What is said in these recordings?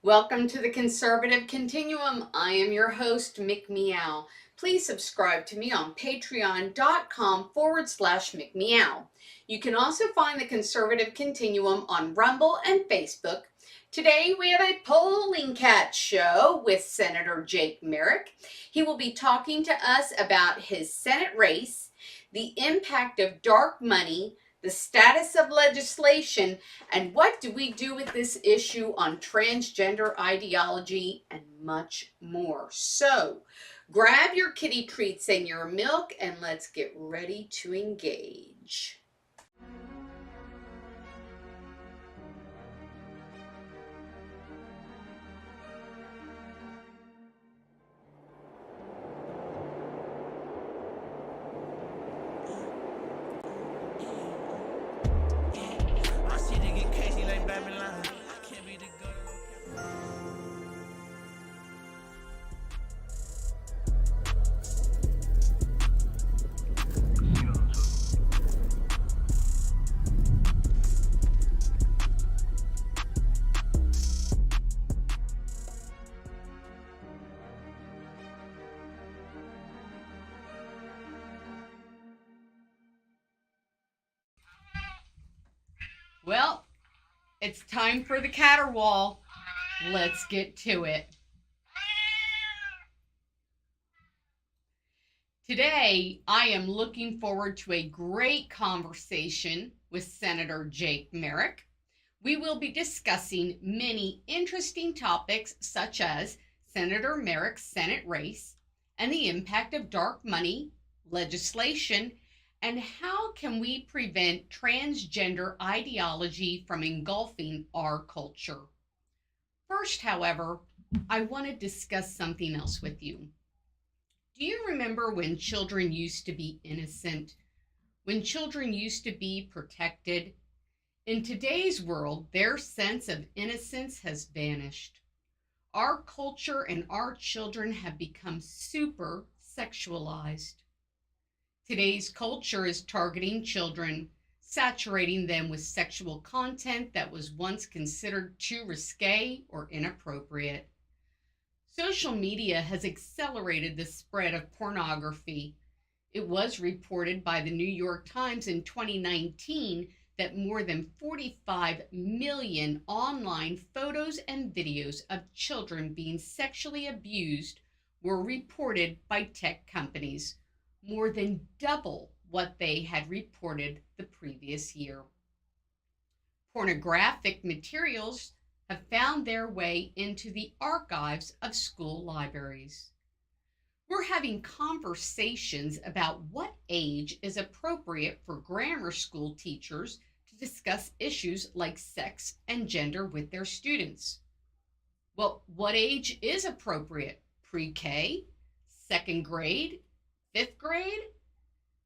Welcome to the Conservative Continuum. I am your host, Mick Meow. Please subscribe to me on patreon.com/Mick Meow. You can also find the Conservative Continuum on Rumble and Facebook. Today we have a polling cat show with Senator Jake Merrick. He will be talking to us about his Senate race, the impact of dark money, the status of legislation, and what do we do with this issue on transgender ideology and much more. So, grab your kitty treats and your milk and let's get ready to engage. Well, it's time for the caterwaul. Let's get to it. Today, I am looking forward to a great conversation with Senator Jake Merrick. We will be discussing many interesting topics such as Senator Merrick's Senate race and the impact of dark money, legislation, and how can we prevent transgender ideology from engulfing our culture. First, however, I want to discuss something else with you. Do you remember when children used to be innocent? When children used to be protected? In today's world, their sense of innocence has vanished. Our culture and our children have become super sexualized. Today's culture is targeting children, saturating them with sexual content that was once considered too risque or inappropriate. Social media has accelerated the spread of pornography. It was reported by the New York Times in 2019 that more than 45 million online photos and videos of children being sexually abused were reported by tech companies, more than double what they had reported the previous year. Pornographic materials have found their way into the archives of school libraries. We're having conversations about what age is appropriate for grammar school teachers to discuss issues like sex and gender with their students. Well, what age is appropriate? Pre-K? Second grade? Fifth grade?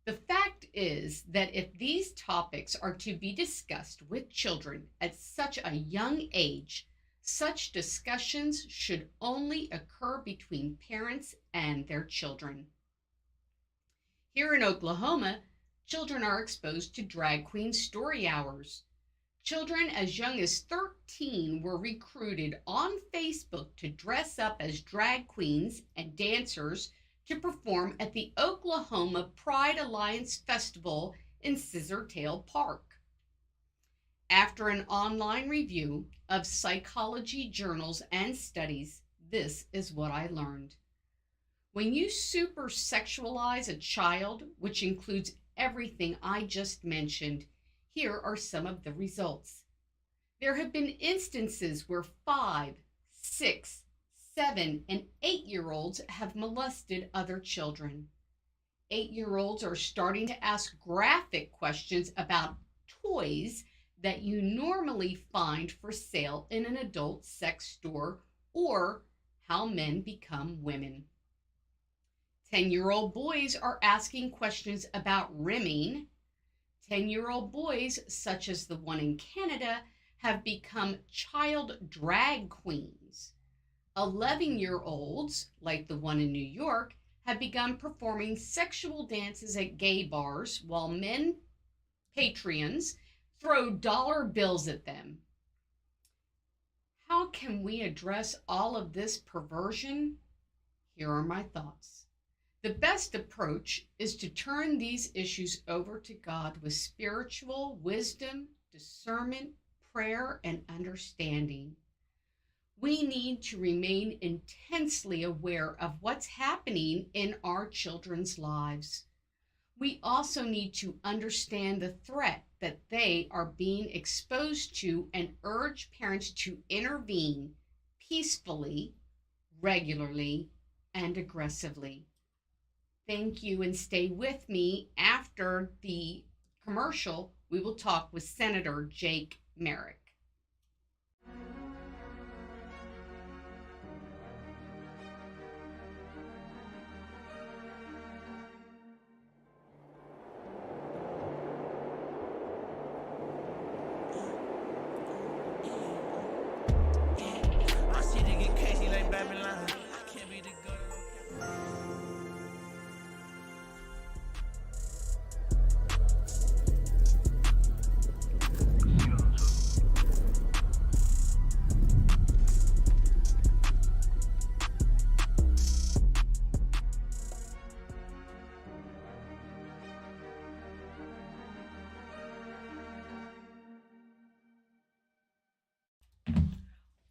The fact is that if these topics are to be discussed with children at such a young age, such discussions should only occur between parents and their children. Here in Oklahoma, children are exposed to drag queen story hours. Children as young as 13 were recruited on Facebook to dress up as drag queens and dancers to perform at the Oklahoma Pride Alliance Festival in Scissortail Park. After an online review of psychology journals and studies, this is what I learned. When you super sexualize a child, which includes everything I just mentioned, here are some of the results. There have been instances where 5, 6, 7, and 8-year-olds have molested other children. 8-year-olds are starting to ask graphic questions about toys that you normally find for sale in an adult sex store, or how men become women. 10-year-old boys are asking questions about rimming. 10-year-old boys, such as the one in Canada, have become child drag queens. 11-year-olds, like the one in New York, have begun performing sexual dances at gay bars while men patrons throw dollar bills at them. How can we address all of this perversion? Here are my thoughts. The best approach is to turn these issues over to God with spiritual wisdom, discernment, prayer, and understanding. We need to remain intensely aware of what's happening in our children's lives. We also need to understand the threat that they are being exposed to and urge parents to intervene peacefully, regularly, and aggressively. Thank you, and stay with me. After the commercial, we will talk with Senator Jake Merrick.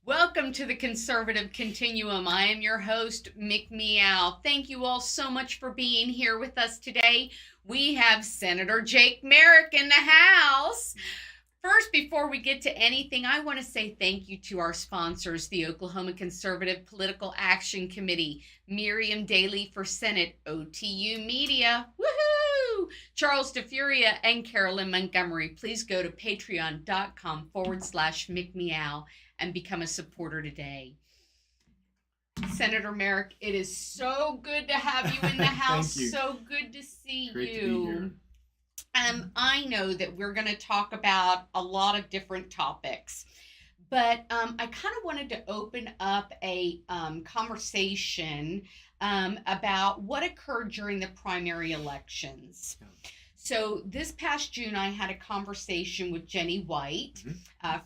Welcome to the Conservative Continuum. I am your host, Mick Meow. Thank you all so much for being here with us today. We have Senator Jake Merrick in the house. First, before we get to anything, I want to say thank you to our sponsors, the Oklahoma Conservative Political Action Committee, Mariam Daly for Senate, OTU Media, woohoo! Charles Furia and Carolyn Montgomery. Please go to patreon.com/MickMeow and become a supporter today. Senator Merrick, it is so good to have you in the house. Thank you. So good to see Great you. to be here. I know that we're going to talk about a lot of different topics, but I kind of wanted to open up a conversation about what occurred during the primary elections. Yeah. So this past June, I had a conversation with Jenny White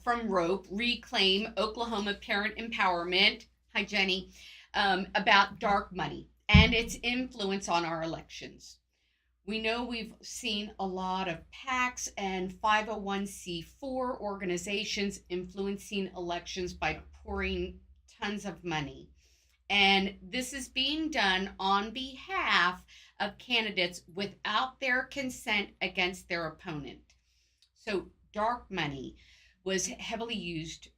from ROPE, Reclaim Oklahoma Parent Empowerment. Hi, Jenny. About dark money and its influence on our elections. We know we've seen a lot of PACs and 501c4 organizations influencing elections by pouring tons of money. And this is being done on behalf of candidates without their consent against their opponent. So dark money was heavily used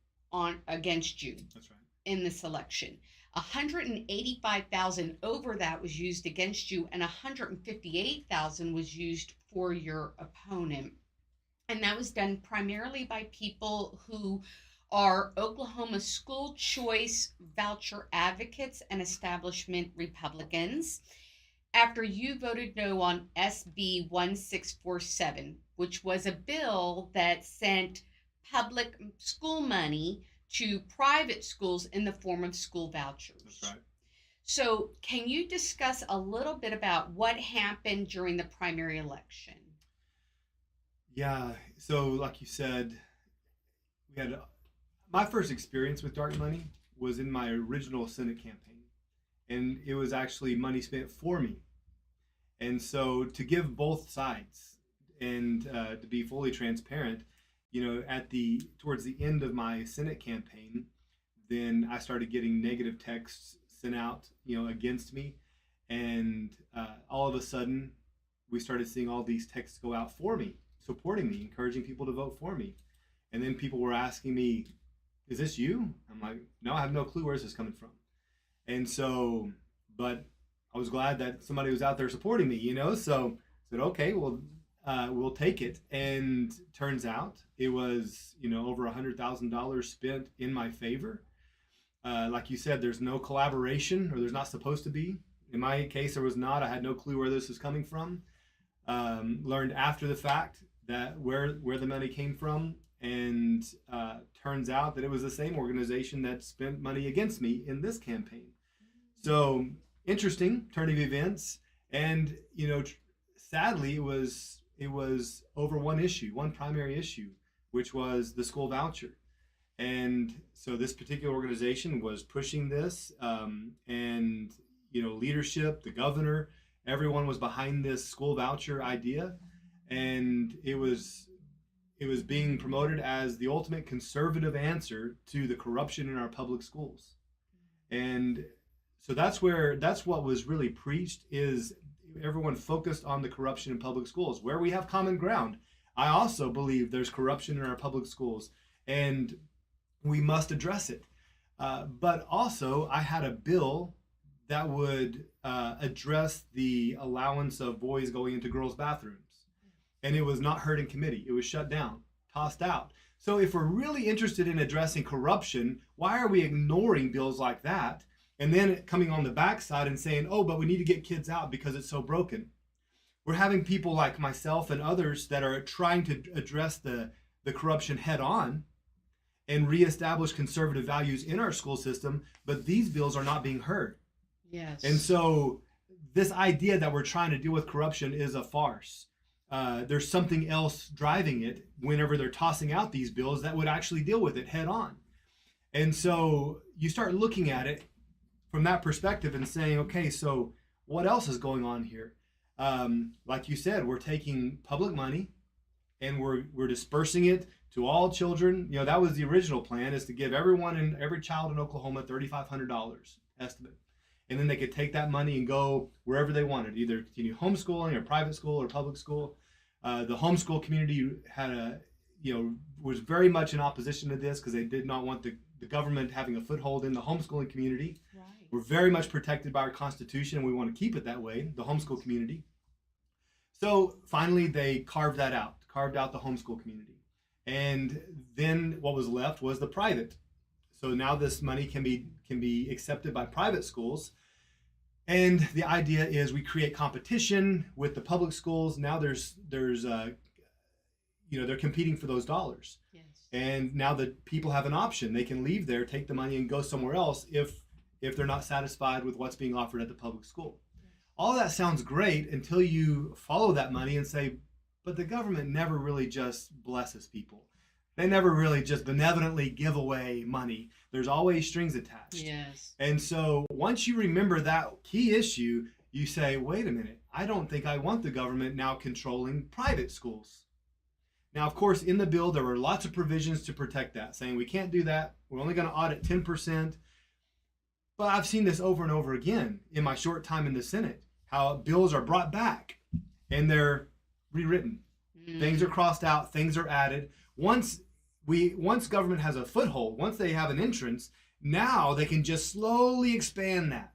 against you. That's right. In this election. 185,000 over that was used against you, and 158,000 was used for your opponent. And that was done primarily by people who are Oklahoma school choice voucher advocates and establishment Republicans. After you voted no on SB 1647, which was a bill that sent public school money to private schools in the form of school vouchers. That's right. So can you discuss a little bit about what happened during the primary election? Yeah, so like you said, we had my first experience with dark money was in my original Senate campaign, and it was actually money spent for me. And so to give both sides and to be fully transparent, you know, towards the end of my Senate campaign, then I started getting negative texts sent out, you know, against me, and all of a sudden, we started seeing all these texts go out for me, supporting me, encouraging people to vote for me, and then people were asking me, "Is this you?" I'm like, "No, I have no clue where this is coming from," and so, but I was glad that somebody was out there supporting me, you know, so I said, "Okay, well." We'll take it. And turns out it was, you know, over $100,000 spent in my favor. Like you said, there's no collaboration, or there's not supposed to be. In my case, there was not. I had no clue where this was coming from. Learned after the fact that where the money came from, and turns out that it was the same organization that spent money against me in this campaign. So interesting turn of events, and you know, sadly, it was over one issue, one primary issue, which was the school voucher. And so this particular organization was pushing this, and leadership, the governor, everyone was behind this school voucher idea, and it was being promoted as the ultimate conservative answer to the corruption in our public schools. And so that's what was really preached, is everyone focused on the corruption in public schools, where we have common ground. I also believe there's corruption in our public schools, and we must address it. But also, I had a bill that would address the allowance of boys going into girls' bathrooms. And it was not heard in committee. It was shut down, tossed out. So if we're really interested in addressing corruption, why are we ignoring bills like that and then coming on the backside and saying, oh, but we need to get kids out because it's so broken? We're having people like myself and others that are trying to address the corruption head on and reestablish conservative values in our school system, but these bills are not being heard. Yes. And so this idea that we're trying to deal with corruption is a farce. There's something else driving it whenever they're tossing out these bills that would actually deal with it head on. And so you start looking at it from that perspective and saying, okay, so what else is going on here? Like you said, we're taking public money and we're dispersing it to all children. That was the original plan, is to give every child in Oklahoma $3,500 estimate. And then they could take that money and go wherever they wanted, either continue homeschooling or private school or public school. The homeschool community was very much in opposition to this because they did not want the government having a foothold in the homeschooling community. Right. We're very much protected by our Constitution, and we want to keep it that way, the homeschool community. So finally, they carved out the homeschool community. And then what was left was the private. So now this money can be accepted by private schools. And the idea is we create competition with the public schools. Now there's they're competing for those dollars. Yes. And now that people have an option, they can leave there, take the money, and go somewhere else if they're not satisfied with what's being offered at the public school. Yes. All of that sounds great until you follow that money and say, but the government never really just blesses people. They never really just benevolently give away money. There's always strings attached. Yes. And so once you remember that key issue, you say, wait a minute, I don't think I want the government now controlling private schools. Now, of course, in the bill, there were lots of provisions to protect that, saying we can't do that. We're only going to audit 10%. But I've seen this over and over again in my short time in the Senate, how bills are brought back and they're rewritten. Things are crossed out, things are added. Once government has a foothold, once they have an entrance, now they can just slowly expand that.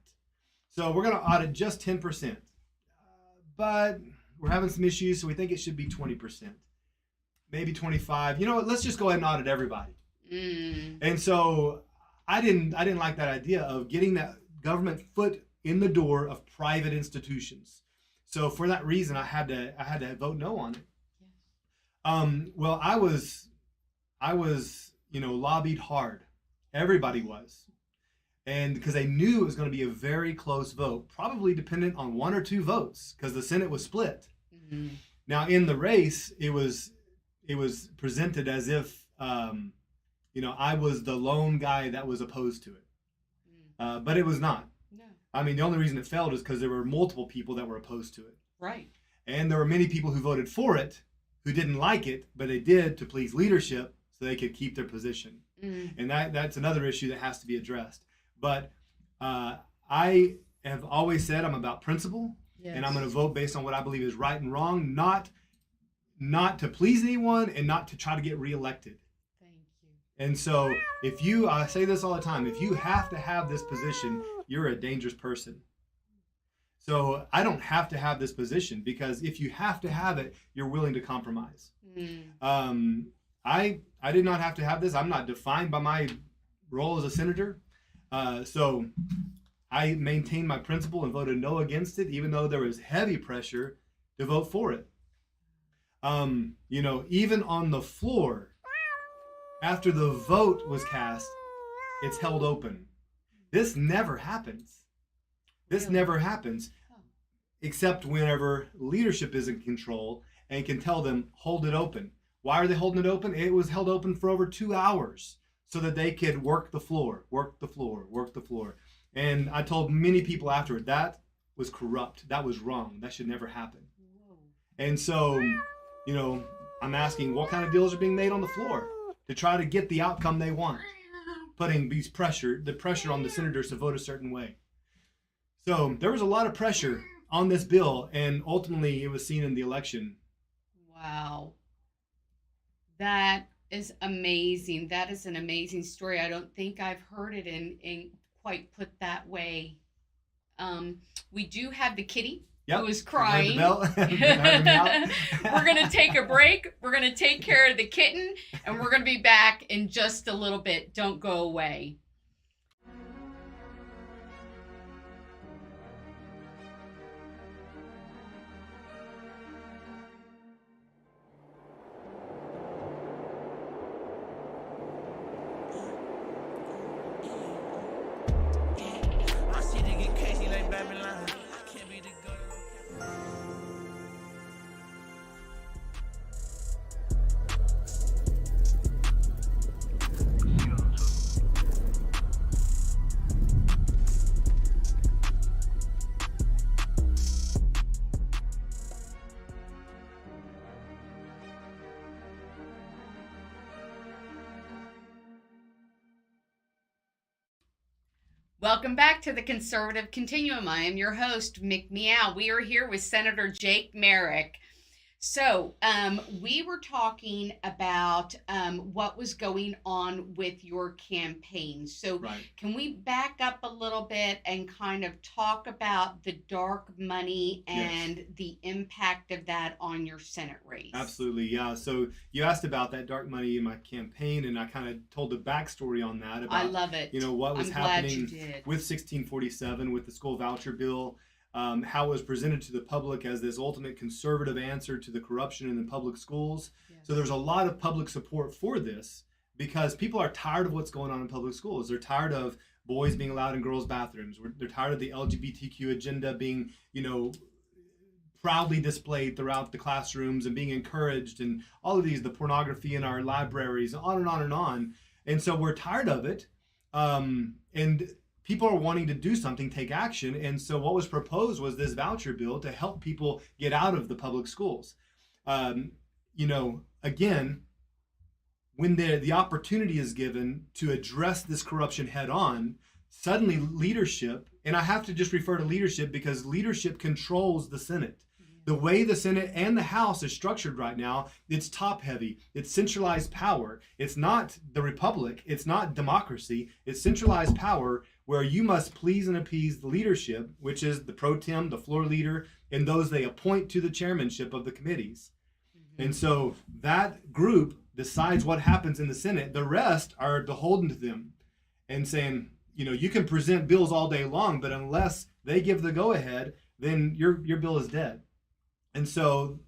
So we're going to audit just 10%, but we're having some issues, so we think it should be 20%, maybe 25. You know what? Let's just go ahead and audit everybody. And so I didn't like that idea of getting that government foot in the door of private institutions. So for that reason, I had to vote no on it. Well, I was lobbied hard. Everybody was. And because they knew it was going to be a very close vote, probably dependent on one or two votes, because the Senate was split. Mm-hmm. Now in the race, it was presented as if I was the lone guy that was opposed to it. But it was not. No. I mean, the only reason it failed is because there were multiple people that were opposed to it. Right. And there were many people who voted for it who didn't like it, but they did to please leadership so they could keep their position. Mm-hmm. And that's another issue that has to be addressed. But I have always said I'm about principle, yes, and I'm going to vote based on what I believe is right and wrong, not to please anyone and not to try to get reelected. Thank you. And so I say this all the time, if you have to have this position, you're a dangerous person. So I don't have to have this position, because if you have to have it, you're willing to compromise. Mm. I did not have to have this. I'm not defined by my role as a senator. So I maintained my principle and voted no against it, even though there was heavy pressure to vote for it. Even on the floor, after the vote was cast, it's held open. This never happens. This never happens, except whenever leadership is in control and can tell them, hold it open. Why are they holding it open? It was held open for over 2 hours. so that they could work the floor. And I told many people afterward that was corrupt. That was wrong. That should never happen. Whoa. And so, I'm asking what kind of deals are being made on the floor to try to get the outcome they want, putting the pressure on the senators to vote a certain way. So there was a lot of pressure on this bill, and ultimately it was seen in the election. Wow. That is amazing. That is an amazing story. I don't think I've heard it in quite put that way. We do have the kitty who is crying. We're going to take a break. We're going to take care of the kitten, and we're going to be back in just a little bit. Don't go away. Welcome back to the Conservative Continuum. I am your host, Mick Meow. We are here with Senator Jake Merrick. So we were talking about what was going on with your campaign. So Can we back up a little bit and kind of talk about the dark money and the impact of that on your Senate race? Absolutely, yeah. So you asked about that dark money in my campaign, and I kind of told the backstory on that. About, I love it. What was happening with 1647, with the school voucher bill. How it was presented to the public as this ultimate conservative answer to the corruption in the public schools. Yes. So there's a lot of public support for this because people are tired of what's going on in public schools. They're tired of boys being allowed in girls' bathrooms. They're tired of the LGBTQ agenda being, proudly displayed throughout the classrooms and being encouraged, and all of these, the pornography in our libraries, on and on and on. And so we're tired of it. And people are wanting to do something, take action. And so what was proposed was this voucher bill to help people get out of the public schools. Again, when the opportunity is given to address this corruption head on, suddenly leadership, and I have to just refer to leadership because leadership controls the Senate. The way the Senate and the House is structured right now, it's top heavy. It's centralized power. It's not the republic. It's not democracy. It's centralized power where you must please and appease the leadership, which is the pro tem, the floor leader, and those they appoint to the chairmanship of the committees. Mm-hmm. And so that group decides what happens in the Senate. The rest are beholden to them and saying, you can present bills all day long, but unless they give the go-ahead, then your bill is dead. And so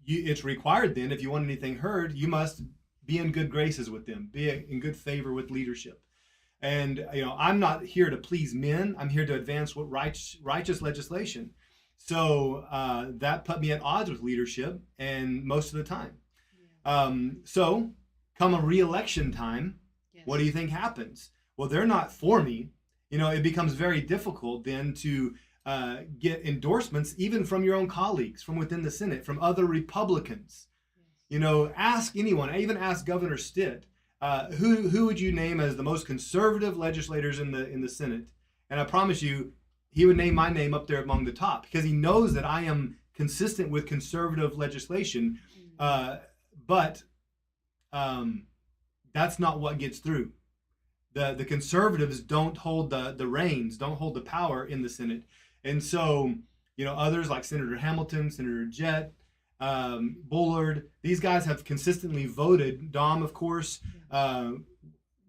it's required then, if you want anything heard, you must be in good graces with them, be in good favor with leadership. And, I'm not here to please men. I'm here to advance what righteous legislation. So that put me at odds with leadership, and most of the time. So come a re-election time, what do you think happens? Well, they're not for me. It becomes very difficult then to get endorsements even from your own colleagues, from within the Senate, from other Republicans. Ask anyone. I even asked Governor Stitt, who would you name as the most conservative legislators in the Senate? And I promise you, he would name my name up there among the top because he knows that I am consistent with conservative legislation. But that's not what gets through. The conservatives don't hold the reins, don't hold the power in the Senate. And so, others like Senator Hamilton, Senator Jett, Bullard, these guys have consistently voted, Dom, of course,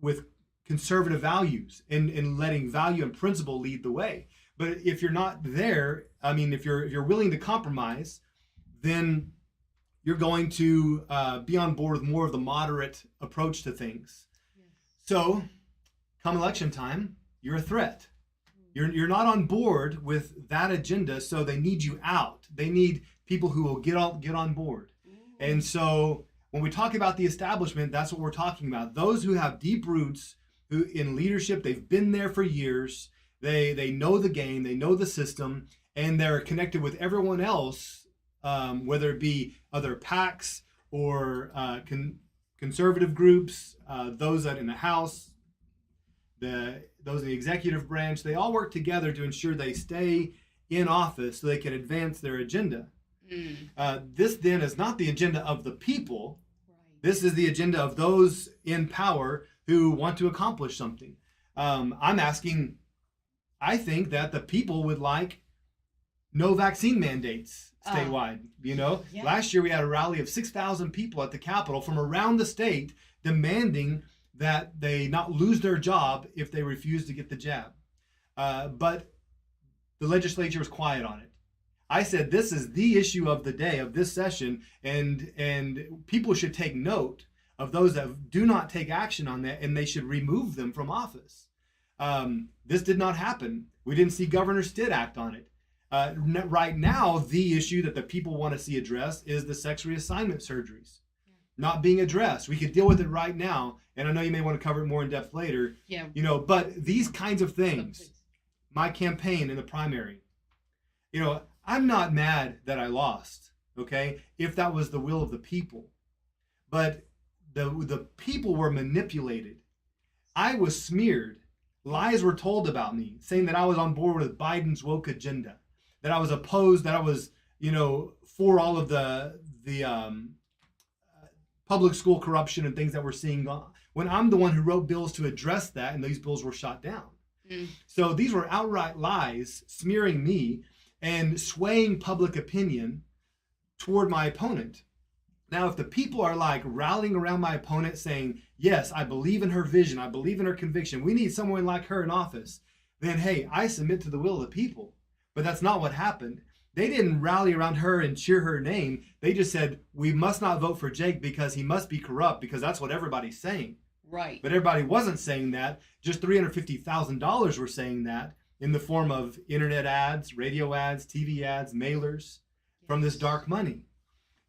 with conservative values and letting value and principle lead the way. But if you're not there, if you're willing to compromise, then you're going to be on board with more of the moderate approach to things. Yes. So, come election time, you're a threat. You're not on board with that agenda, so they need you out. They need people who will get on board. And so when we talk about the establishment, that's what we're talking about. Those who have deep roots who in leadership, they've been there for years. They know the game, they know the system, and they're connected with everyone else, whether it be other PACs or conservative groups, those that in the House, those in the executive branch. They all work together to ensure they stay in office so they can advance their agenda. This then is not the agenda of the people. Right. This is the agenda of those in power who want to accomplish something. I think that the people would like no vaccine mandates statewide. Yeah. Last year we had a rally of 6,000 people at the Capitol from around the state demanding that they not lose their job if they refuse to get the jab. But the legislature was quiet on it. I said, this is the issue of the day of this session, and people should take note of those that do not take action on that, and they should remove them from office. This did not happen. We didn't see Governor Stitt act on it. Right now, the issue that the people want to see addressed is the sex reassignment surgeries not being addressed. We could deal with it right now, and I know you may want to cover it more in depth later. Yeah. But these kinds of things, my campaign in the primary, I'm not mad that I lost, okay, if that was the will of the people. But the people were manipulated. I was smeared. Lies were told about me, saying that I was on board with Biden's woke agenda, that I was opposed, that I was, for all of the public school corruption and things that we're seeing, when I'm the one who wrote bills to address that, and these bills were shot down. So these were outright lies, smearing me and swaying public opinion toward my opponent. Now, if the people are like rallying around my opponent saying, yes, I believe in her vision, I believe in her conviction, we need someone like her in office, then hey, I submit to the will of the people. But that's not what happened. They didn't rally around her and cheer her name. They just said, we must not vote for Jake because he must be corrupt, because that's what everybody's saying. Right. But everybody wasn't saying that. Just $350,000 were saying that in the form of internet ads, radio ads, TV ads, mailers from this dark money.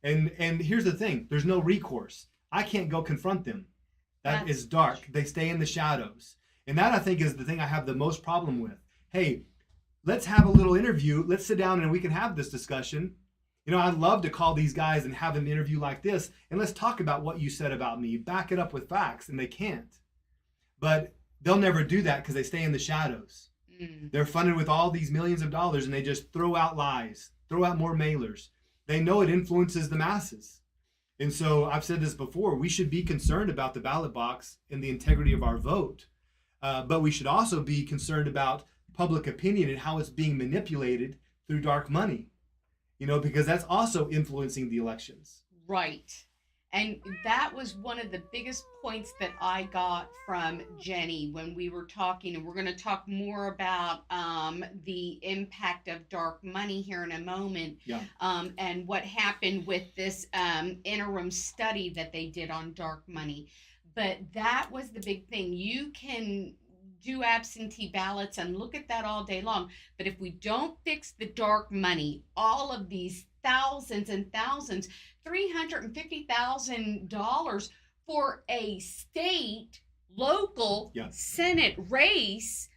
And here's the thing, there's no recourse. I can't go confront them. That is dark. They stay in the shadows. And that, I think, is the thing I have the most problem with. Hey, let's have a little interview. Let's sit down and we can have this discussion. I'd love to call these guys and have an interview like this, and let's talk about what you said about me. Back it up with facts, and they can't. But they'll never do that because they stay in the shadows. They're funded with all these millions of dollars, and they just throw out lies, throw out more mailers. They know it influences the masses. And so I've said this before, we should be concerned about the ballot box and the integrity of our vote. But we should also be concerned about public opinion and how it's being manipulated through dark money, because that's also influencing the elections. Right. And that was one of the biggest points that I got from Jenny when we were talking, and we're going to talk more about the impact of dark money here in a moment, and what happened with this interim study that they did on dark money. But that was the big thing. You can do absentee ballots and look at that all day long, but if we don't fix the dark money, all of these thousands and thousands, $350,000 for a state local Senate race,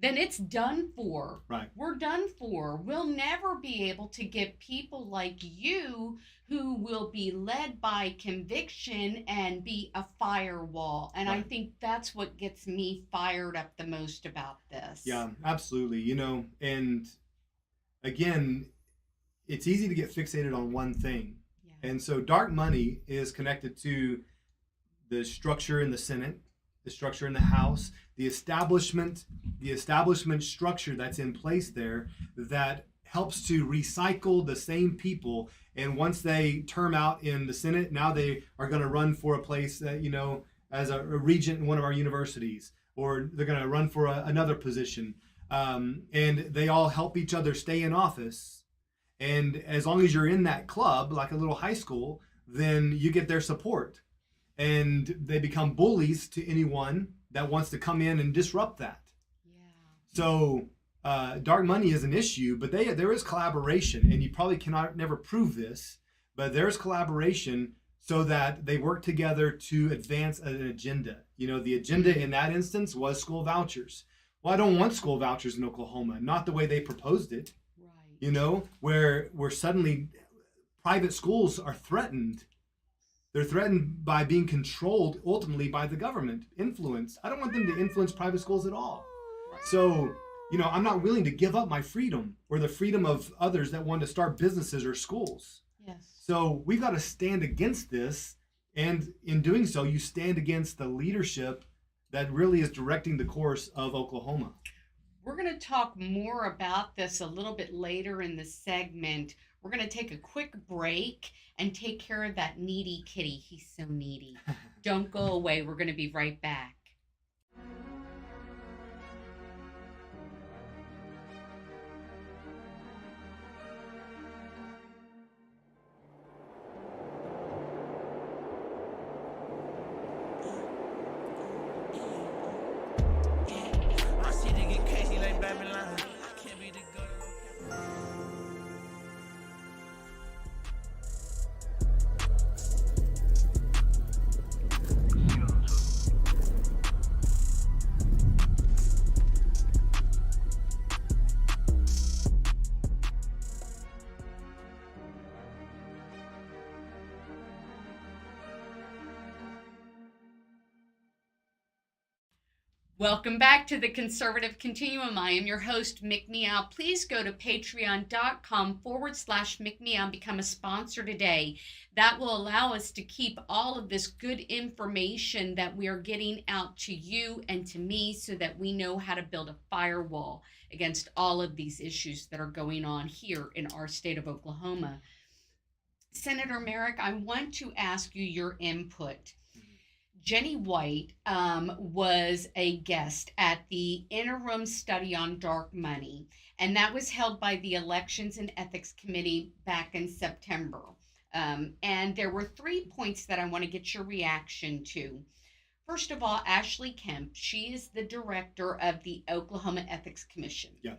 then it's done for. Right. We're done for. We'll never be able to get people like you who will be led by conviction and be a firewall. And I think that's what gets me fired up the most about this. Yeah, absolutely. And again, it's easy to get fixated on one thing. And so dark money is connected to the structure in the Senate, the structure in the House, the establishment structure that's in place there that helps to recycle the same people. And once they term out in the Senate, now they are going to run for a place that, as a regent in one of our universities, or they're going to run for another position. And they all help each other stay in office. And as long as you're in that club, like a little high school, then you get their support. And they become bullies to anyone that wants to come in and disrupt that. So dark money is an issue, but there is collaboration, and you probably never prove this, but there's collaboration so that they work together to advance an agenda. The agenda in that instance was school vouchers. Well, I don't want school vouchers in Oklahoma, not the way they proposed it. Right. Where suddenly private schools are threatened. They're threatened by being controlled ultimately by the government influence. I don't want them to influence private schools at all. So, I'm not willing to give up my freedom or the freedom of others that want to start businesses or schools. Yes. So we've got to stand against this. And in doing so, you stand against the leadership that really is directing the course of Oklahoma. We're going to talk more about this a little bit later in the segment. We're going to take a quick break and take care of that needy kitty. He's so needy. Don't go away. We're going to be right back. Welcome back to the Conservative Continuum. I am your host, Mick Meow. Please go to patreon.com/Mick Meow and become a sponsor today. That will allow us to keep all of this good information that we are getting out to you and to me so that we know how to build a firewall against all of these issues that are going on here in our state of Oklahoma. Senator Merrick, I want to ask you your input. Jenny White was a guest at the interim study on dark money, and that was held by the Elections and Ethics Committee back in September. And there were 3 points that I want to get your reaction to. First of all, Ashley Kemp, she is the director of the Oklahoma Ethics Commission. Yeah.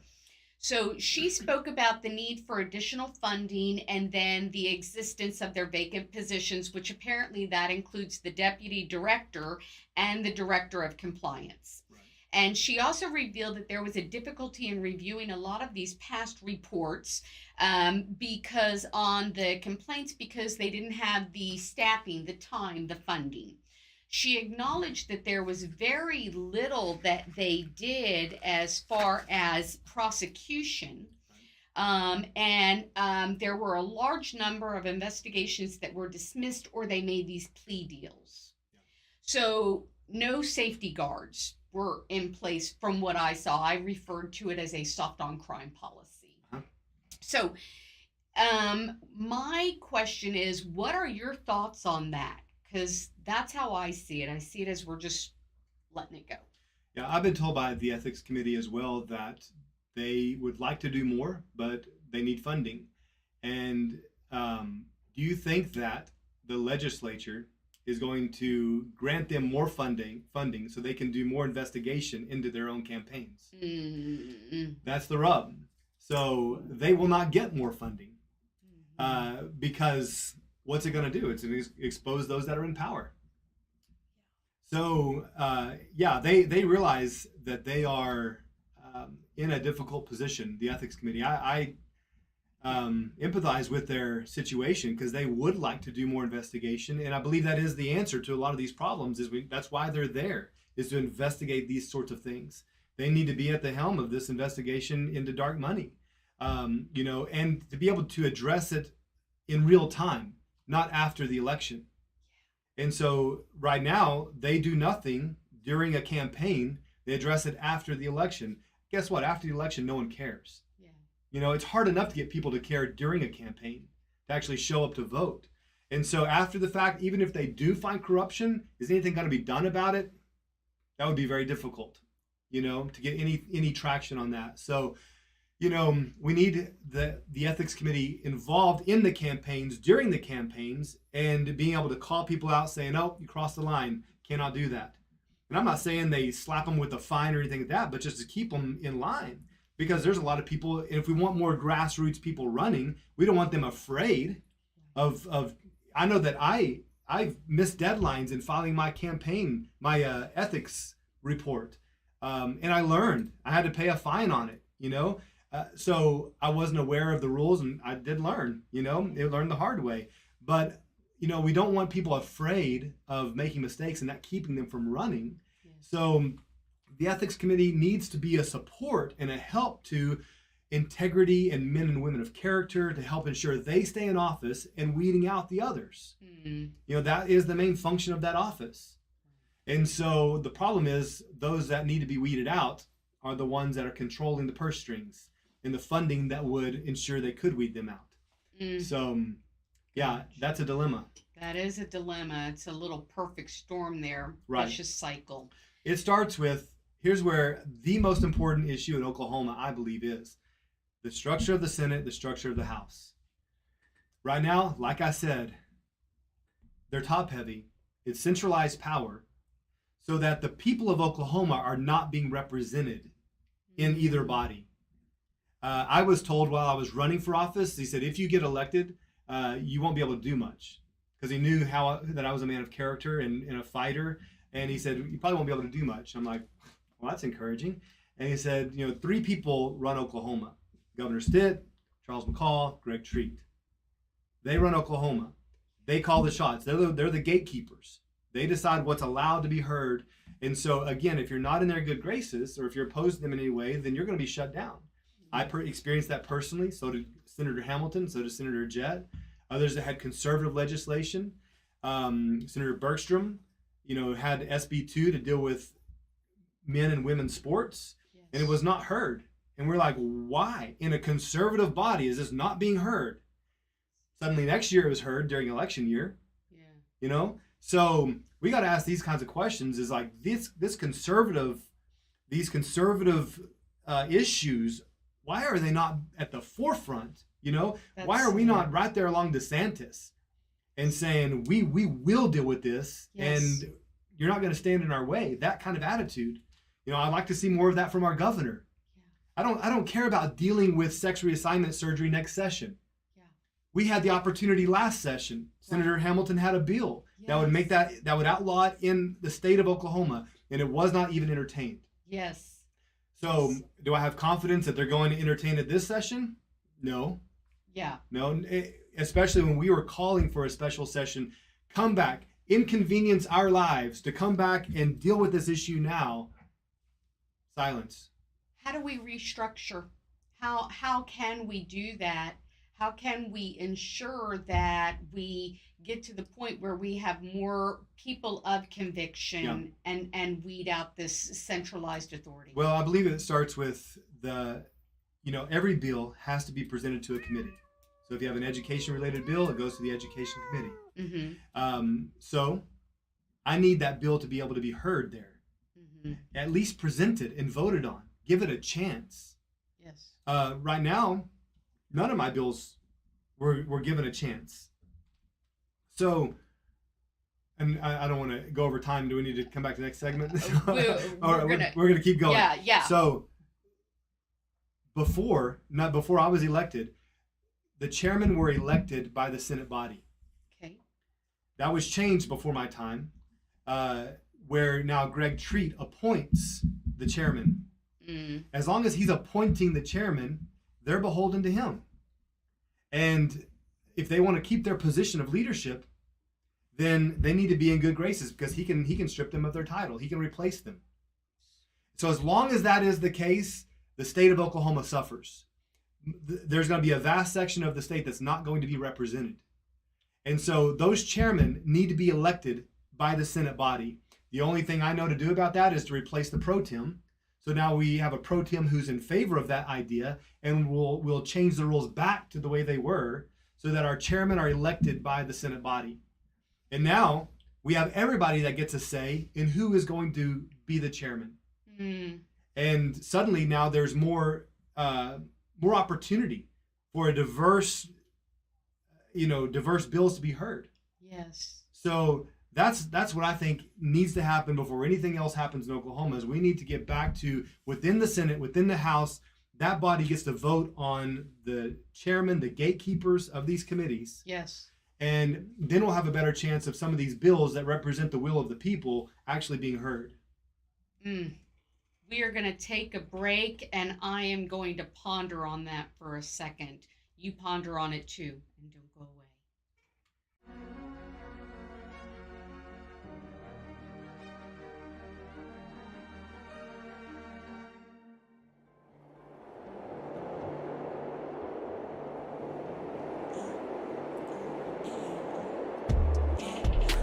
So she spoke about the need for additional funding and then the existence of their vacant positions, which apparently that includes the deputy director and the director of compliance. Right. And she also revealed that there was a difficulty in reviewing a lot of these past reports because on the complaints, because they didn't have the staffing, the time, the funding. She acknowledged that there was very little that they did as far as prosecution. And there were a large number of investigations that were dismissed or they made these plea deals. So no safety guards were in place from what I saw. I referred to it as a soft on crime policy. So my question is, what are your thoughts on that? Because that's how I see it. I see it as we're just letting it go. Yeah, I've been told by the ethics committee as well that they would like to do more, but they need funding. And do you think that the legislature is going to grant them more funding so they can do more investigation into their own campaigns? Mm-hmm. That's the rub. So they will not get more funding because what's it going to do? It's going to expose those that are in power. So, they realize that they are in a difficult position, the ethics committee. I empathize with their situation because they would like to do more investigation. And I believe that is the answer to a lot of these problems. That's why they're there, is to investigate these sorts of things. They need to be at the helm of this investigation into dark money, and to be able to address it in real time, not after the election. And so right now they do nothing during a campaign. They address it after the election. Guess what? After the election, no one cares. Yeah. It's hard enough to get people to care during a campaign, to actually show up to vote. And so after the fact, even if they do find corruption, is anything going to be done about it? That would be very difficult, to get any traction on that. So, we need the ethics committee involved in the campaigns, during the campaigns, and being able to call people out saying, oh, you crossed the line, cannot do that. And I'm not saying they slap them with a fine or anything like that, but just to keep them in line, because there's a lot of people, and if we want more grassroots people running, we don't want them afraid of I know that I I've missed deadlines in filing my campaign, my ethics report. And I learned. I had to pay a fine on it, you know? So I wasn't aware of the rules, and I did learn, you know? I learned the hard way. But, you know, we don't want people afraid of making mistakes and not keeping them from running. Yes. So the ethics committee needs to be a support and a help to integrity and men and women of character to help ensure they stay in office and weeding out the others. Mm. You know, that is the main function of that office. And so the problem is those that need to be weeded out are the ones that are controlling the purse strings and the funding that would ensure they could weed them out. Mm. So, yeah, that's a dilemma. That is a dilemma. It's a little perfect storm there. Right. Vicious cycle. It starts with, here's where the most important issue in Oklahoma, I believe, is the structure of the Senate, the structure of the House. Right now, like I said, they're top heavy. It's centralized power so that the people of Oklahoma are not being represented in either body. I was told while I was running for office, he said, if you get elected, you won't be able to do much. Because he knew that I was a man of character and a fighter. And he said, you probably won't be able to do much. I'm like, well, that's encouraging. And he said, you know, 3 people run Oklahoma. Governor Stitt, Charles McCall, Greg Treat. They run Oklahoma. They call the shots. They're the gatekeepers. They decide what's allowed to be heard. And so, again, if you're not in their good graces or if you're opposed to them in any way, then you're going to be shut down. I experienced that personally. So did Senator Hamilton. So did Senator Jett. Others that had conservative legislation. Senator Bergstrom, you know, had SB2 to deal with men and women's sports. Yes. And it was not heard. And we're like, why? In a conservative body is this not being heard? Suddenly next year it was heard during election year. Yeah. You know? So we got to ask these kinds of questions is like these conservative issues, why are they not at the forefront? You know, why are we not right there along DeSantis and saying we will deal with this, yes, and you're not going to stand in our way? That kind of attitude. You know, I'd like to see more of that from our governor. Yeah. I don't care about dealing with sex reassignment surgery next session. Yeah. We had the opportunity last session. Right. Senator Hamilton had a bill, yes, that would make that would outlaw it in the state of Oklahoma, and it was not even entertained. Yes. So, yes, do I have confidence that they're going to entertain it this session? No. Yeah. No, especially when we were calling for a special session, come back, inconvenience our lives to come back and deal with this issue now. Silence. How do we restructure? How can we do that? How can we ensure that we get to the point where we have more people of conviction, yeah, and weed out this centralized authority? Well, I believe it starts with every bill has to be presented to a committee. So if you have an education-related bill, it goes to the education committee. Mm-hmm. So I need that bill to be able to be heard there, mm-hmm, at least presented and voted on. Give it a chance. Yes. Right now, none of my bills were given a chance. So, and I don't want to go over time. Do we need to come back to the next segment? We're going to keep going. Yeah, yeah. So before I was elected, the chairmen were elected by the Senate body. Okay. That was changed before my time, where now Greg Treat appoints the chairman. Mm. As long as he's appointing the chairman, they're beholden to him. And if they want to keep their position of leadership, then they need to be in good graces because he can strip them of their title. He can replace them. So as long as that is the case, the state of Oklahoma suffers. There's going to be a vast section of the state that's not going to be represented. And so those chairmen need to be elected by the Senate body. The only thing I know to do about that is to replace the pro tem. So now we have a pro tem who's in favor of that idea, and we'll change the rules back to the way they were so that our chairmen are elected by the Senate body. And now we have everybody that gets a say in who is going to be the chairman. Mm. And suddenly now there's more opportunity for a diverse bills to be heard. Yes. So that's what I think needs to happen before anything else happens in Oklahoma is we need to get back to within the Senate, within the House, that body gets to vote on the chairman, the gatekeepers of these committees. Yes. And then we'll have a better chance of some of these bills that represent the will of the people actually being heard. Mm. We are going to take a break, and I am going to ponder on that for a second. You ponder on it too, and don't go away.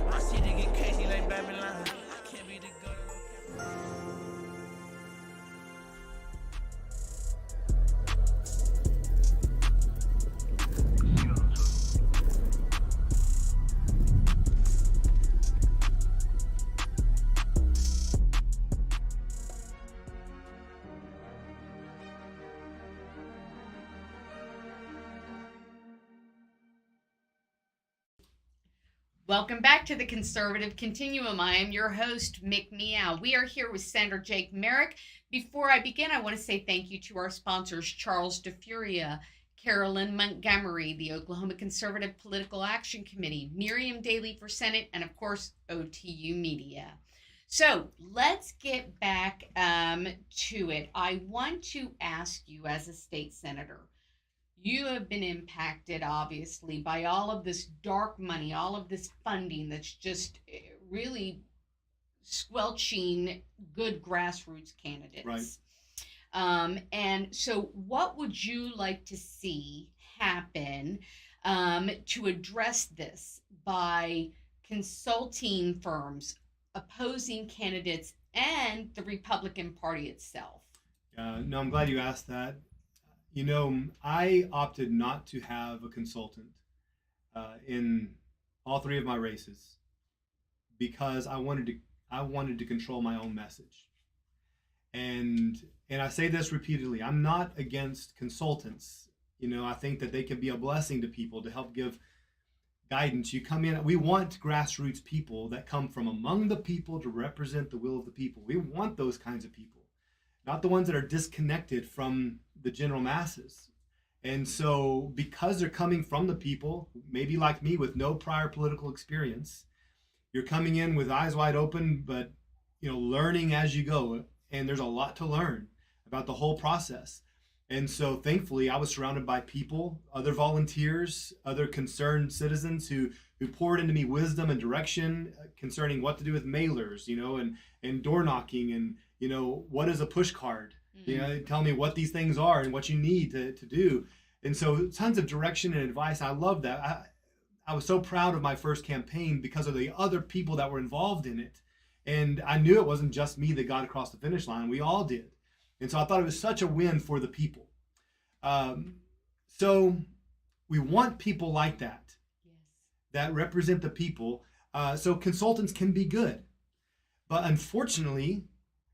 My city get crazy like Babylon. I can't be the good. Welcome back to the Conservative Continuum. I am your host, Mick Meow. We are here with Senator Jake Merrick. Before I begin, I want to say thank you to our sponsors, Charles de Furia, Carolyn Montgomery, the Oklahoma Conservative Political Action Committee, Mariam Daly for Senate, and of course, OTU Media. So let's get back to it. I want to ask you, as a state senator, you have been impacted, obviously, by all of this dark money, all of this funding that's just really squelching good grassroots candidates. Right. And so what would you like to see happen to address this by consulting firms, opposing candidates, and the Republican Party itself? No, I'm glad you asked that. You know, I opted not to have a consultant in all three of my races because I wanted to control my own message. And I say this repeatedly, I'm not against consultants. You know, I think that they can be a blessing to people to help give guidance. You come in, we want grassroots people that come from among the people to represent the will of the people. We want those kinds of people, not the ones that are disconnected from the general masses. And so because they're coming from the people, maybe like me with no prior political experience, you're coming in with eyes wide open, but learning as you go. And there's a lot to learn about the whole process. And so thankfully I was surrounded by people, other volunteers, other concerned citizens who poured into me wisdom and direction concerning what to do with mailers, and door knocking, and what is a push card? Tell me what these things are and what you need to do. And so tons of direction and advice. I love that. I was so proud of my first campaign because of the other people that were involved in it. And I knew it wasn't just me that got across the finish line. We all did. And so I thought it was such a win for the people. So we want people like that, Yes. that represent the people. So consultants can be good. But unfortunately,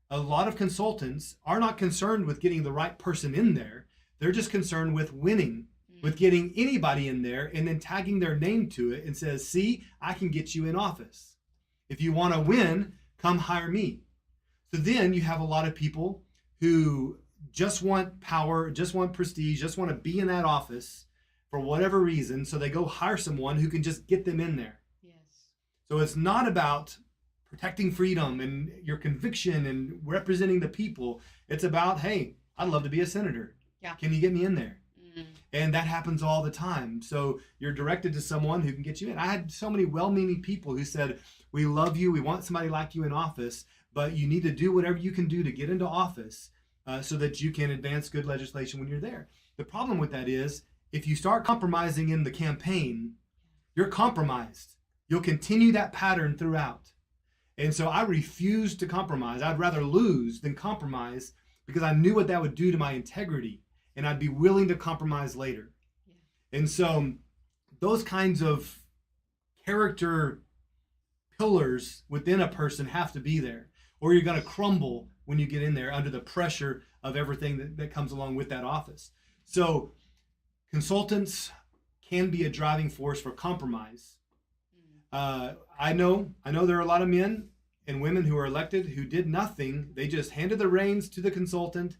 a lot of consultants are not concerned with getting the right person in there. They're just concerned with winning, with getting anybody in there and then tagging their name to it and says, see, I can get you in office. If you want to win, come hire me. So then you have a lot of people who just want power, just want prestige, just want to be in that office for whatever reason. So they go hire someone who can just get them in there. Yes. So it's not about protecting freedom and your conviction and representing the people. It's about, hey, I'd love to be a senator. Yeah. Can you get me in there? Mm. And that happens all the time. So you're directed to someone who can get you in. I had so many well-meaning people who said, we love you, we want somebody like you in office, but you need to do whatever you can do to get into office so that you can advance good legislation when you're there. The problem with that is, if you start compromising in the campaign, you're compromised. You'll continue that pattern throughout. And so I refused to compromise. I'd rather lose than compromise because I knew what that would do to my integrity, and I'd be willing to compromise later. Yeah. And so those kinds of character pillars within a person have to be there, or you're going to crumble when you get in there under the pressure of everything that comes along with that office. So consultants can be a driving force for compromise. I know there are a lot of men and women who are elected who did nothing. They just handed the reins to the consultant.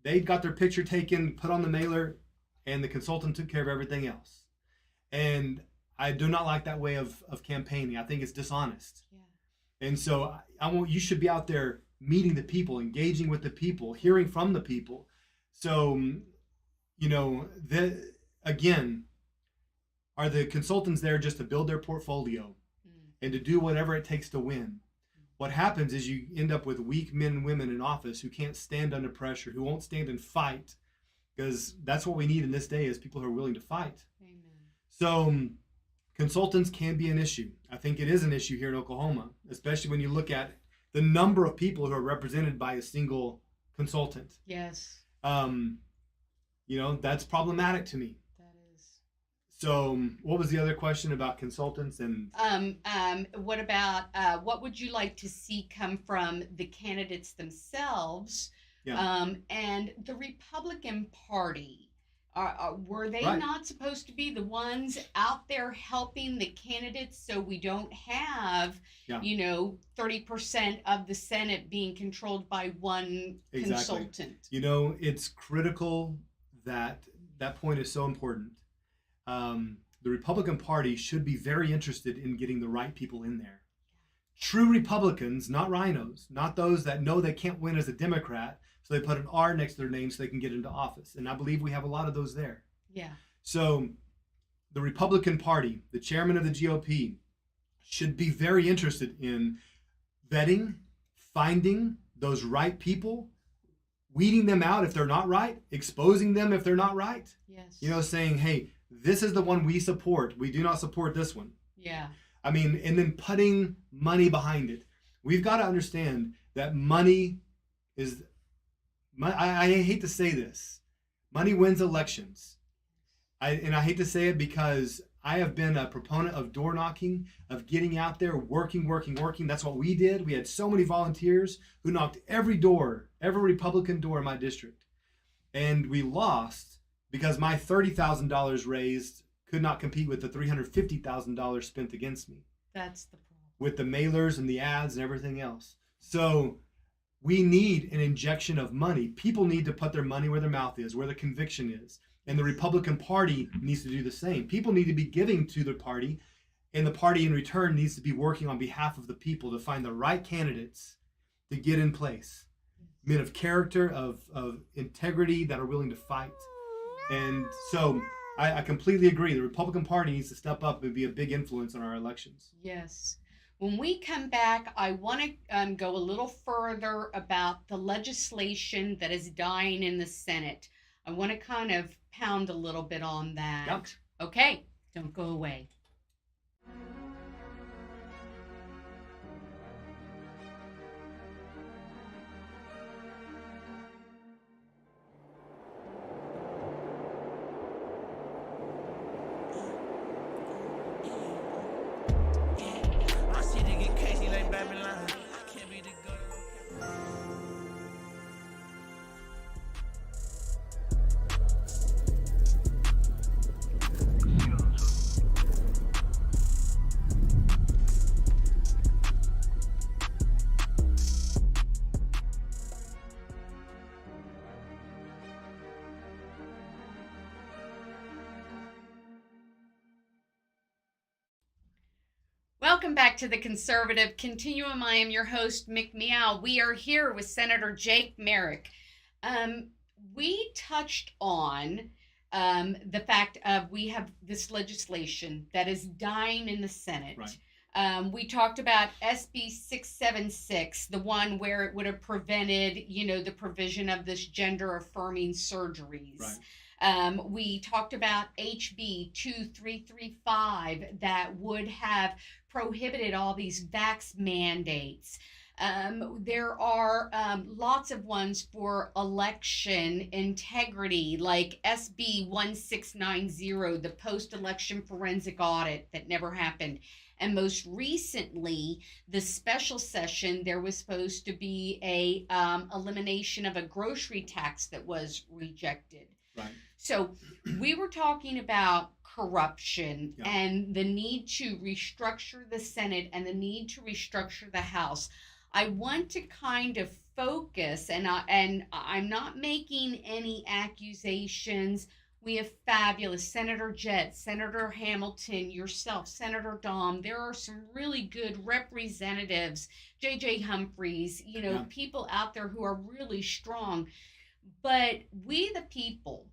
They got their picture taken, put on the mailer, and the consultant took care of everything else. And I do not like that way of campaigning. I think it's dishonest. Yeah. And so you should be out there meeting the people, engaging with the people, hearing from the people. So, again, are the consultants there just to build their portfolio and to do whatever it takes to win? What happens is you end up with weak men and women in office who can't stand under pressure, who won't stand and fight, because that's what we need in this day is people who are willing to fight. Amen. So consultants can be an issue. I think it is an issue here in Oklahoma, especially when you look at the number of people who are represented by a single consultant. Yes. That's problematic to me. That is. So what was the other question about consultants and what about what would you like to see come from the candidates themselves? Yeah. And the Republican Party? Were they Right. not supposed to be the ones out there helping the candidates so we don't have, Yeah. 30% of the Senate being controlled by one Exactly. consultant? It's critical that point is so important. The Republican Party should be very interested in getting the right people in there. True Republicans, not rhinos, not those that know they can't win as a Democrat, so they put an R next to their name so they can get into office. And I believe we have a lot of those there. Yeah. So the Republican Party, the chairman of the GOP, should be very interested in vetting, finding those right people, weeding them out if they're not right, exposing them if they're not right. Yes. Saying, hey, this is the one we support. We do not support this one. Yeah. And then putting money behind it. We've got to understand that money is, I hate to say this, money wins elections. I hate to say it because I have been a proponent of door knocking, of getting out there, working. That's what we did. We had so many volunteers who knocked every Republican door in my district. And we lost because my $30,000 raised could not compete with the $350,000 spent against me. That's the problem. With the mailers and the ads and everything else. So we need an injection of money. People need to put their money where their mouth is, where the conviction is. And the Republican Party needs to do the same. People need to be giving to the party, and the party in return needs to be working on behalf of the people to find the right candidates to get in place. Men of character, of integrity, that are willing to fight. And so I completely agree. The Republican Party needs to step up and be a big influence on our elections. Yes. When we come back, I want to go a little further about the legislation that is dying in the Senate. I want to kind of pound a little bit on that. Yep. Okay, don't go away. My city get crazy like Babylon. Can't be the good. Welcome back to the Conservative Continuum. I am your host, Mick Meow. We are here with Senator Jake Merrick. We touched on the fact of we have this legislation that is dying in the Senate. Right. We talked about SB 676, the one where it would have prevented, the provision of this gender-affirming surgeries. Right. We talked about HB 2335 that would have prohibited all these vax mandates. There are lots of ones for election integrity, like SB 1690, the post-election forensic audit that never happened. And most recently, the special session, there was supposed to be a elimination of a grocery tax that was rejected. Right. So we were talking about corruption Yeah. and the need to restructure the Senate and the need to restructure the House. I want to kind of focus, and I'm not making any accusations. We have fabulous Senator Jett, Senator Hamilton, yourself, Senator Dom. There are some really good representatives, JJ Humphreys, Yeah. people out there who are really strong. But we, the people,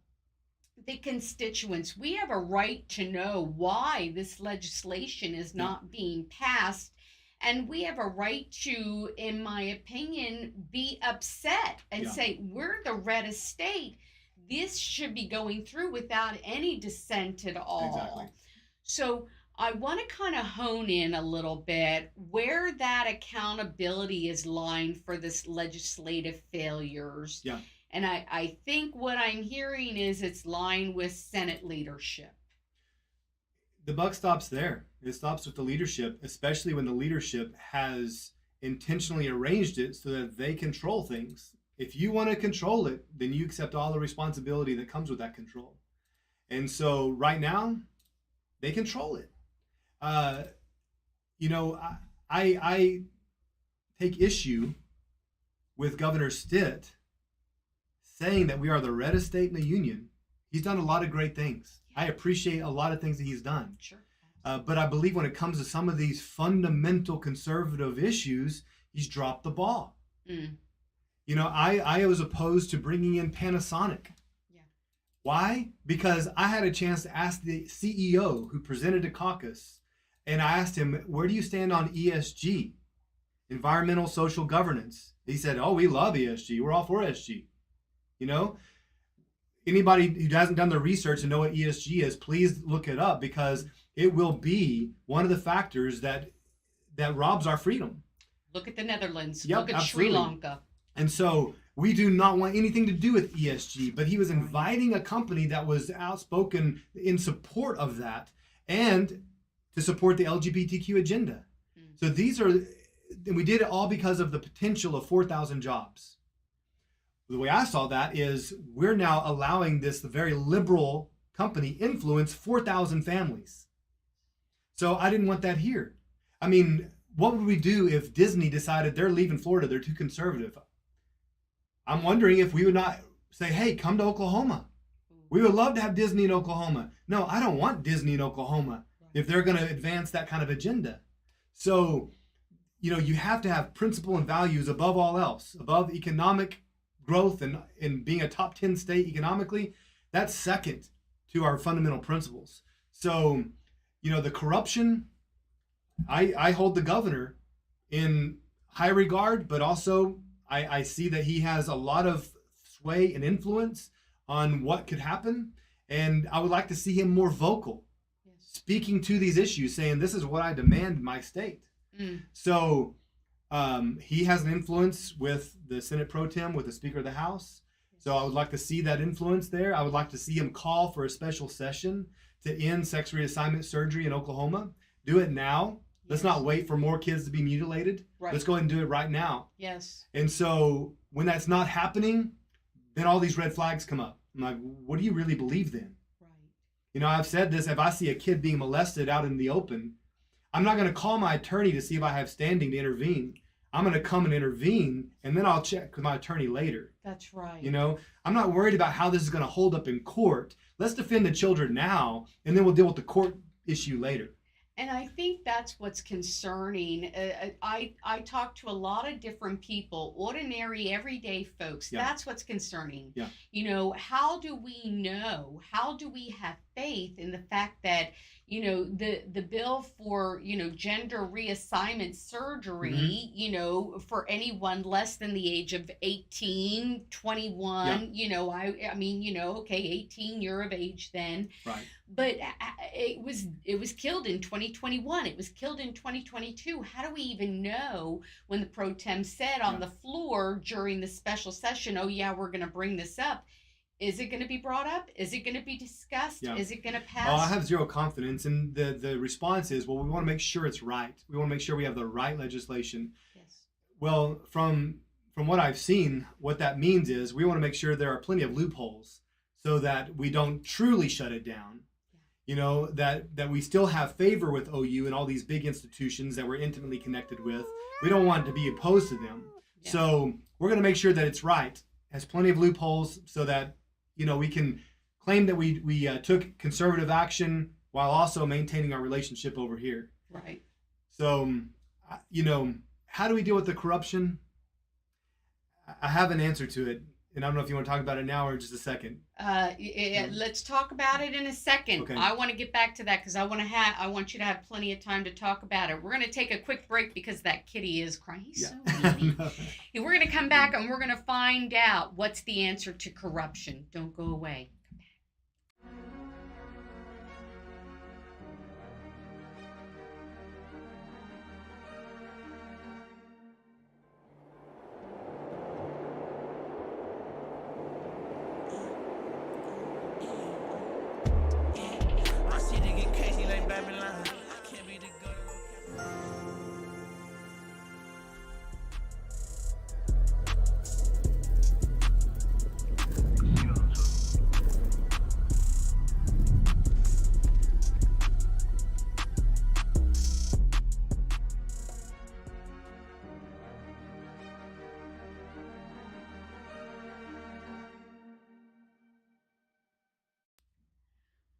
the constituents, we have a right to know why this legislation is Yeah. not being passed. And we have a right to, in my opinion, be upset and Yeah. say, we're the reddest state. This should be going through without any dissent at all. Exactly. So I want to kind of hone in a little bit where that accountability is lying for this legislative failures. Yeah. And I think what I'm hearing is it's lying with Senate leadership. The buck stops there. It stops with the leadership, especially when the leadership has intentionally arranged it so that they control things. If you want to control it, then you accept all the responsibility that comes with that control. And so right now, they control it. I take issue with Governor Stitt saying that we are the reddest state in the union. He's done a lot of great things. I appreciate a lot of things that he's done. Sure. But I believe when it comes to some of these fundamental conservative issues, he's dropped the ball. Mm. I was opposed to bringing in Panasonic. Yeah. Why? Because I had a chance to ask the CEO who presented to caucus, and I asked him, where do you stand on ESG, environmental social governance? He said, oh, we love ESG. We're all for ESG. Anybody who hasn't done the research and know what ESG is, please look it up, because it will be one of the factors that robs our freedom. Look at the Netherlands. Yep, Look at absolutely. Sri Lanka. And so we do not want anything to do with ESG, but he was inviting a company that was outspoken in support of that and to support the LGBTQ agenda. So and we did it all because of the potential of 4,000 jobs. The way I saw that is we're now allowing this very liberal company influence 4,000 families. So I didn't want that here. I mean, what would we do if Disney decided they're leaving Florida, they're too conservative? I'm wondering if we would not say, hey, come to Oklahoma. We would love to have Disney in Oklahoma. No, I don't want Disney in Oklahoma if they're going to advance that kind of agenda. So, you have to have principle and values above all else, above economic growth and being a top 10 state economically. That's second to our fundamental principles. So, the corruption, I hold the governor in high regard, but also I see that he has a lot of sway and influence on what could happen. And I would like to see him more vocal, speaking to these issues, saying, this is what I demand in my state. So he has an influence with the Senate Pro Tem, with the Speaker of the House. So I would like to see that influence there. I would like to see him call for a special session to end sex reassignment surgery in Oklahoma. Do it now. Let's not wait for more kids to be mutilated. Right. Let's go ahead and do it right now. Yes. And so when that's not happening, then all these red flags come up. I'm like, what do you really believe then? Right. I've said this, if I see a kid being molested out in the open, I'm not going to call my attorney to see if I have standing to intervene. I'm going to come and intervene, and then I'll check with my attorney later. That's right. I'm not worried about how this is going to hold up in court. Let's defend the children now, and then we'll deal with the court issue later. And I think that's what's concerning. I talk to a lot of different people, ordinary, everyday folks. Yeah. That's what's concerning. Yeah. How do we know? How do we have faith in the fact that, the bill for, gender reassignment surgery, for anyone less than the age of 18, 21, yeah. I mean, okay, 18, you're of age then. Right. But it was killed in 2021. It was killed in 2022. How do we even know when the pro tem said on the floor during the special session, oh yeah, we're going to bring this up? Is it going to be brought up? Is it going to be discussed? Yeah. Is it going to pass? I have zero confidence. And the response is, well, we want to make sure it's right. We want to make sure we have the right legislation. Yes. Well, from what I've seen, what that means is we want to make sure there are plenty of loopholes so that we don't truly shut it down. That we still have favor with OU and all these big institutions that we're intimately connected with. We don't want to be opposed to them. Yeah. So we're going to make sure that it's right. Has plenty of loopholes so that, we can claim that we took conservative action while also maintaining our relationship over here. Right. So, how do we deal with the corruption? I have an answer to it, and I don't know if you want to talk about it now or in just a second. Let's talk about it in a second. Okay. I want to get back to that because I want you to have plenty of time to talk about it. We're going to take a quick break because that kitty is crying. He's so needy. And we're going to come back and we're going to find out what's the answer to corruption. Don't go away. My city get crazy like Babylon. I can't be the good.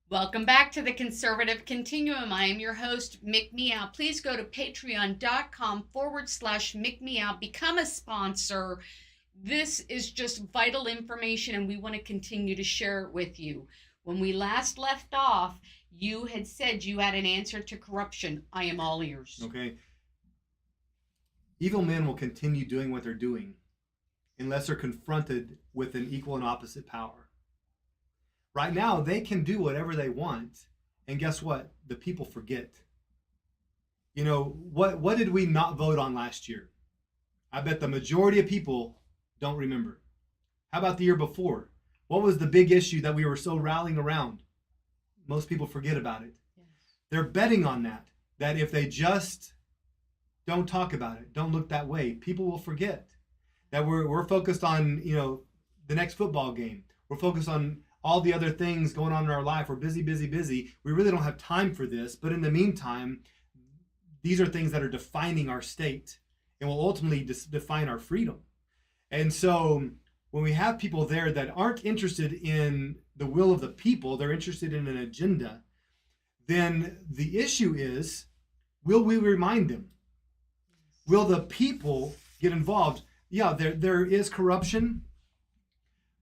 Welcome back to the Conservative Continuum. I am your host, Mick Meow. Please go to patreon.com/Mick Meow. Become a sponsor. This is just vital information and we want to continue to share it with you. When we last left off, you had said you had an answer to corruption. I am all ears. Okay. Evil men will continue doing what they're doing unless they're confronted with an equal and opposite power. Right now, they can do whatever they want, and guess what? The people forget. What did we not vote on last year? I bet the majority of people don't remember. How about the year before? What was the big issue that we were so rallying around? Most people forget about it. Yes. They're betting on that if they just don't talk about it, don't look that way, people will forget. That we're focused on, the next football game. We're focused on all the other things going on in our life. We're busy. We really don't have time for this. But in the meantime, these are things that are defining our state and will ultimately define our freedom. And so when we have people there that aren't interested in the will of the people, they're interested in an agenda, then the issue is, will we remind them? Will the people get involved? Yeah, there is corruption,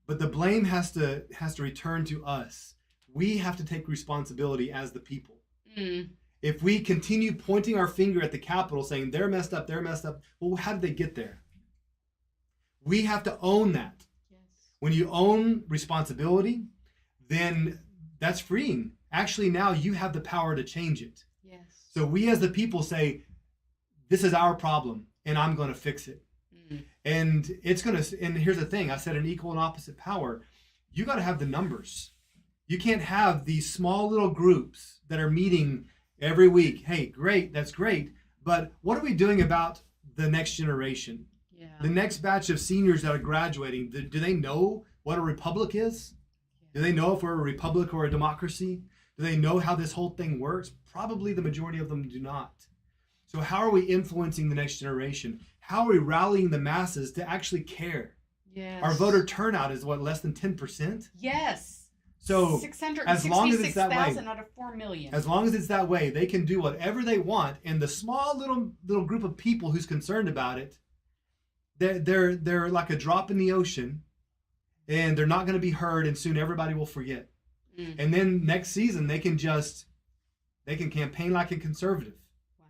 but the blame has to return to us. We have to take responsibility as the people. Mm. If we continue pointing our finger at the Capitol saying they're messed up, well, how did they get there? We have to own that. Yes. When you own responsibility, then that's freeing. Actually, now you have the power to change it. Yes. So we as the people say, this is our problem, and I'm going to fix it. And and here's the thing, I said an equal and opposite power. You got to have the numbers. You can't have these small little groups that are meeting every week. Hey, great, that's great. But what are we doing about the next generation? Yeah. The next batch of seniors that are graduating, do they know what a republic is? Do they know if we're a republic or a democracy? Do they know how this whole thing works? Probably the majority of them do not. So how are we influencing the next generation? How are we rallying the masses to actually care? Yes. Our voter turnout is less than 10%? Yes. So as long as it's that way, 666,000 out of 4 million. as long as it's that way, they can do whatever they want. And the small little group of people who's concerned about it, they're like a drop in the ocean, and they're not going to be heard, and soon everybody will forget. Mm. And then next season they can campaign like a conservative. Wow.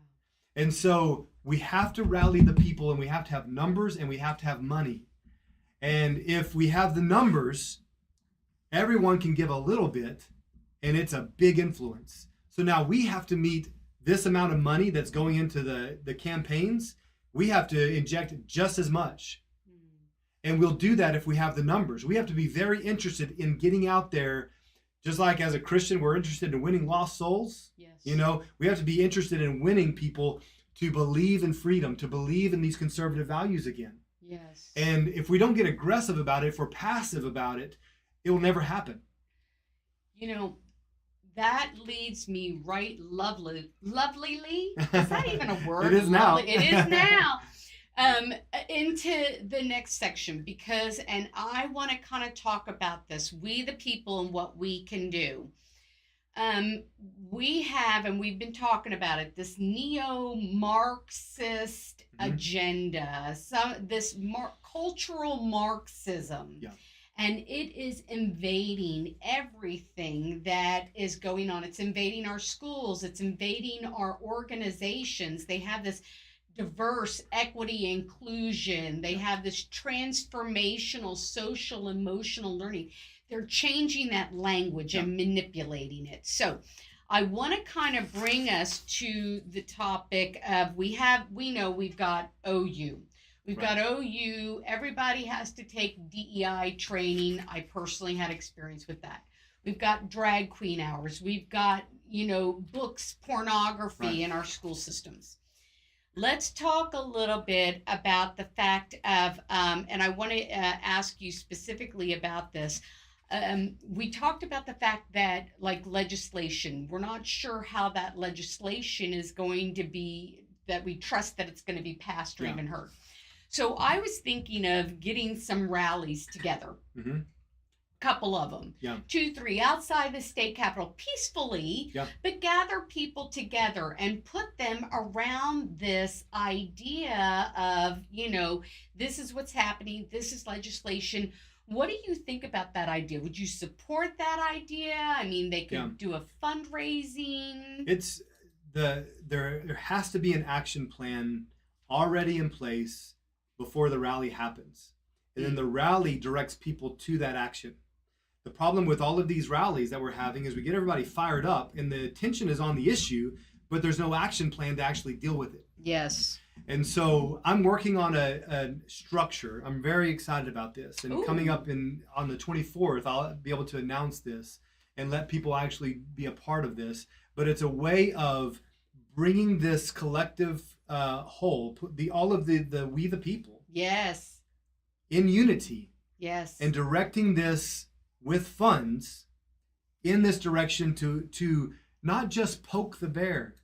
And so we have to rally the people, and we have to have numbers, and we have to have money. And if we have the numbers, everyone can give a little bit, and it's a big influence. So now we have to meet this amount of money that's going into the campaigns. We have to inject just as much. And we'll do that if we have the numbers. We have to be very interested in getting out there. Just like as a Christian, we're interested in winning lost souls. Yes. We have to be interested in winning people to believe in freedom, to believe in these conservative values again. Yes. And if we don't get aggressive about it, if we're passive about it, it will never happen. That leads me right lovelily. Is that even a word? It is now. It is now. Into the next section because, and I want to kind of talk about this, we the people and what we can do. Um, we have, and we've been talking about it, this neo-Marxist Mhm. agenda, this cultural Marxism. Yeah. And it is invading everything that is going on. It's invading our schools. It's invading our organizations. They have this diverse equity inclusion. They have this transformational social emotional learning. They're changing that language and manipulating it. So I want to kind of bring us to the topic of we know we've got OU. We've got OU. Everybody has to take DEI training. I personally had experience with that. We've got drag queen hours. We've got, books, pornography in our school systems. Let's talk a little bit about the fact of, and I want to ask you specifically about this. We talked about the fact that, like legislation, we're not sure how that legislation is going to be, that we trust that it's going to be passed or even heard. So I was thinking of getting some rallies together. Mm-hmm. Couple of them, 2, 3 outside the state capitol peacefully, but gather people together and put them around this idea of, this is what's happening, this is legislation. What do you think about that idea? Would you support that idea? I mean, they could do a fundraising. It's there has to be an action plan already in place before the rally happens, and then the rally directs people to that action. The problem with all of these rallies that we're having is we get everybody fired up and the attention is on the issue, but there's no action plan to actually deal with it. Yes. And so I'm working on a structure. I'm very excited about this. And coming up on the 24th, I'll be able to announce this and let people actually be a part of this. But it's a way of bringing this collective whole, all of the we the people. Yes. In unity. Yes. And directing this with funds in this direction to not just poke the bear,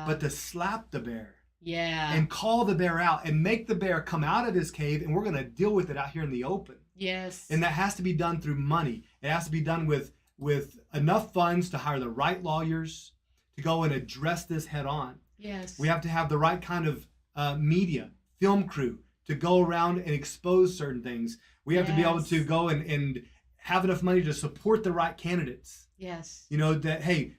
but to slap the bear. Yeah. And call the bear out and make the bear come out of his cave, and we're going to deal with it out here in the open. Yes. And that has to be done through money. It has to be done with enough funds to hire the right lawyers to go and address this head on. Yes. We have to have the right kind of media, film crew to go around and expose certain things. We have to be able to go and have enough money to support the right candidates. Yes. That, hey,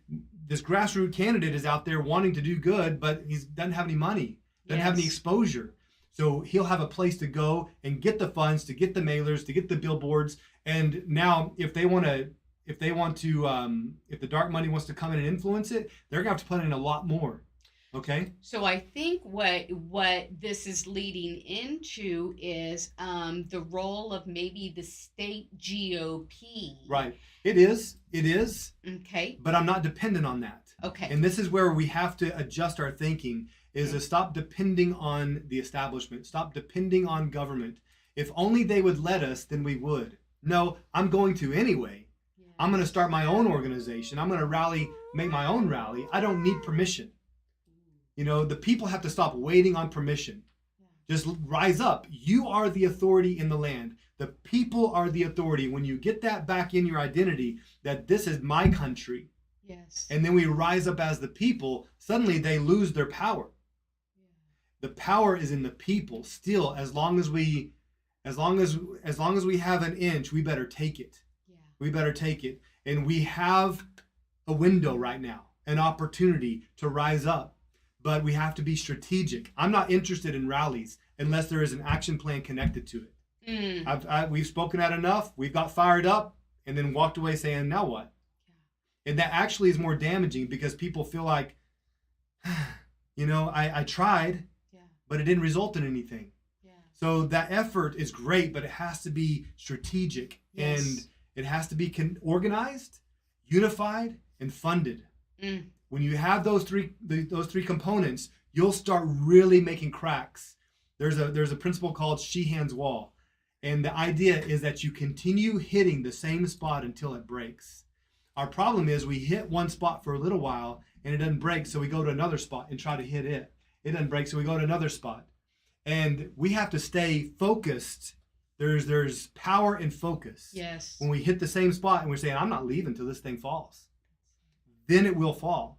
this grassroots candidate is out there wanting to do good, but he doesn't have any money, doesn't have any exposure. So he'll have a place to go and get the funds, to get the mailers, to get the billboards. And now if the dark money wants to come in and influence it, they're gonna have to put in a lot more. Okay. So I think what this is leading into is the role of maybe the state GOP. Right. It is. Okay. But I'm not dependent on that. Okay. And this is where we have to adjust our thinking, is to stop depending on the establishment, stop depending on government. If only they would let us, then we would. No, I'm going to anyway. Yeah. I'm going to start my own organization. I'm going to make my own rally. I don't need permission. The people have to stop waiting on permission. Just rise up. You are the authority in the land. The people are the authority. When you get that back in your identity, that this is my country. Yes. And then we rise up as the people, suddenly they lose their power. Yeah. The power is in the people still. As long as we have an inch, we better take it. Yeah. We better take it. And we have a window right now, an opportunity to rise up. But we have to be strategic. I'm not interested in rallies unless there is an action plan connected to it. We've spoken at enough. We've got fired up and then walked away saying, now what? Yeah. And that actually is more damaging because people feel like, I tried, but it didn't result in anything. Yeah. So that effort is great, but it has to be strategic. Yes. And it has to be organized, unified, and funded. When you have those three components, you'll start really making cracks. There's a principle called Sheehan's Wall. And the idea is that you continue hitting the same spot until it breaks. Our problem is we hit one spot for a little while and it doesn't break, so we go to another spot and try to hit it. It doesn't break, so we go to another spot. And we have to stay focused. There's power in focus. Yes. When we hit the same spot and we're saying, I'm not leaving until this thing falls, then it will fall.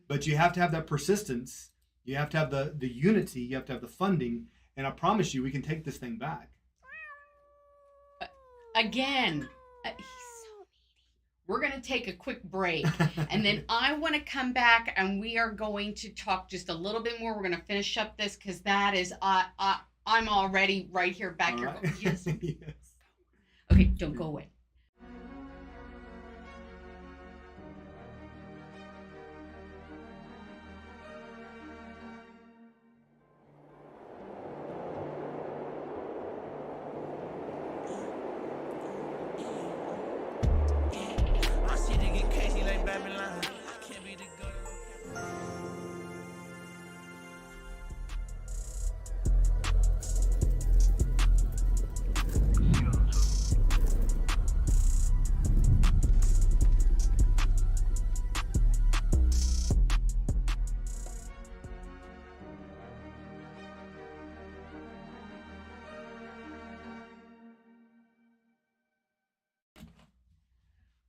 But you have to have that persistence. You have to have the unity. You have to have the funding. And I promise you, we can take this thing back. Again, he's so needy. We're going to take a quick break. And then I want to come back and we are going to talk just a little bit more. We're going to finish up this because that is, I'm already right here back here. Right. Going, yes. Yes. Okay, don't go away. My city get crazy like Babylon. I can't be the good.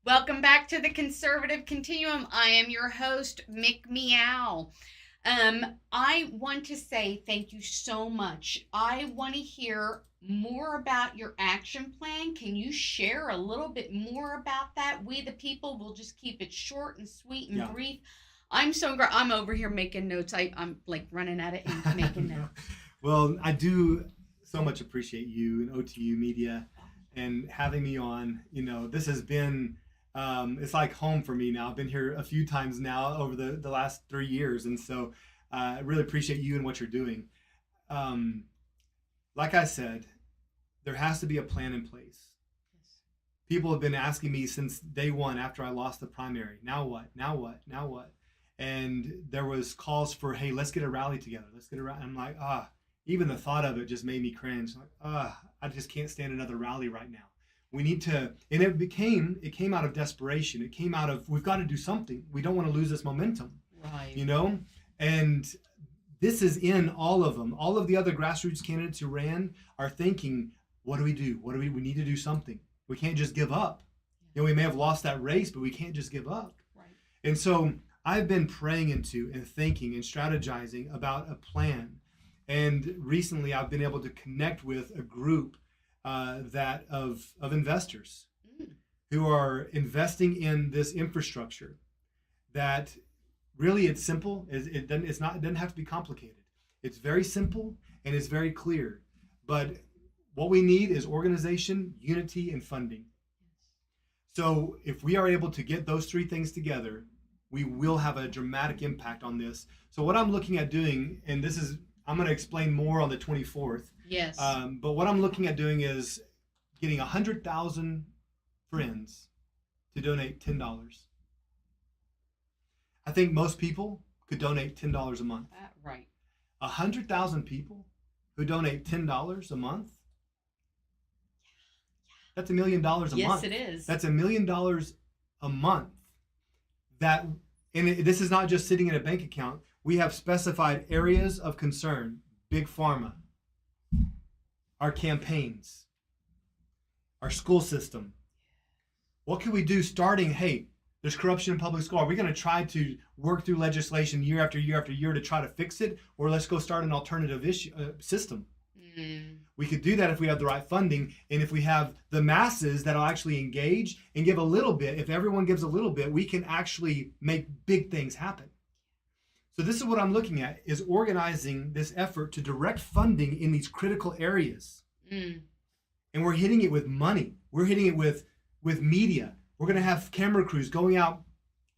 Welcome back to the Conservative Continuum. I am your host, Mick Meow. I want to say thank you so much. I want to hear more about your action plan. Can you share a little bit more about that? We, the people, will just keep it short and sweet and brief. I'm I'm over here making notes. I'm like running out of ink making notes. Well, I do so much appreciate you and OTU Media and having me on. You know, this has been, it's like home for me now. I've been here a few times now over the last 3 years. And so I really appreciate you and what you're doing. Like I said, there has to be a plan in place. People have been asking me since day one after I lost the primary, now what, now what, now what? And there was calls for, hey, let's get a rally together. Let's get a rally. I'm like, even the thought of it just made me cringe. Like, I just can't stand another rally right now. We need to, and it came out of desperation. It came out of, we've got to do something. We don't want to lose this momentum. Right. You know? And this is in all of them. All of the other grassroots candidates who ran are thinking, what do we do? We need to do something. We can't just give up. You know, we may have lost that race, but we can't just give up. Right. And so I've been praying into and thinking and strategizing about a plan. And recently I've been able to connect with a group that of investors who are investing in this infrastructure that really it's simple. It doesn't have to be complicated. It's very simple and it's very clear. But what we need is organization, unity, and funding. So if we are able to get those three things together, we will have a dramatic impact on this. So what I'm looking at doing, and this is, I'm going to explain more on the 24th. Yes. But what I'm looking at doing is getting 100,000 friends to donate $10. I think most people could donate $10 a month. Right. 100,000 people who donate $10 a month. That's $1 million a month. Yes, it is. That's $1 million a month. This is not just sitting in a bank account. We have specified areas of concern: big pharma, our campaigns, our school system. What can we do starting? Hey, there's corruption in public school. Are we going to try to work through legislation year after year after year to try to fix it, or let's go start an alternative system? We could do that if we have the right funding, and if we have the masses that'll actually engage and give a little bit. If everyone gives a little bit, we can actually make big things happen. So this is what I'm looking at, is organizing this effort to direct funding in these critical areas. And we're hitting it with money. We're hitting it with media. We're going to have camera crews going out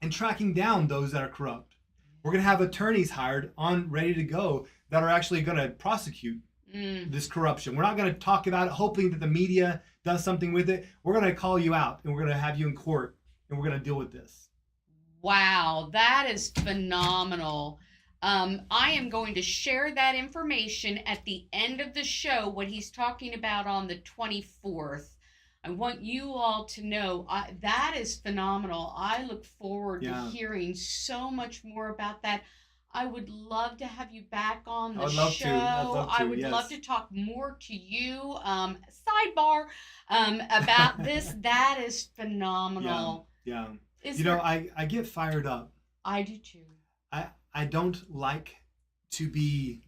and tracking down those that are corrupt. We're going to have attorneys hired on ready to go that are actually going to prosecute this corruption. We're not going to talk about it hoping that the media does something with it. We're going to call you out and we're going to have you in court and we're going to deal with this. Wow, that is phenomenal. I am going to share that information at the end of the show, what he's talking about on the 24th. I want you all to know that is phenomenal. I look forward to hearing so much more about that. I would love to have you back on the I would love show. to. I'd love to, I would yes. love to talk more to you. Sidebar about this. That is phenomenal. Yeah. Is You know, there- I get fired up. I do too. I don't like to be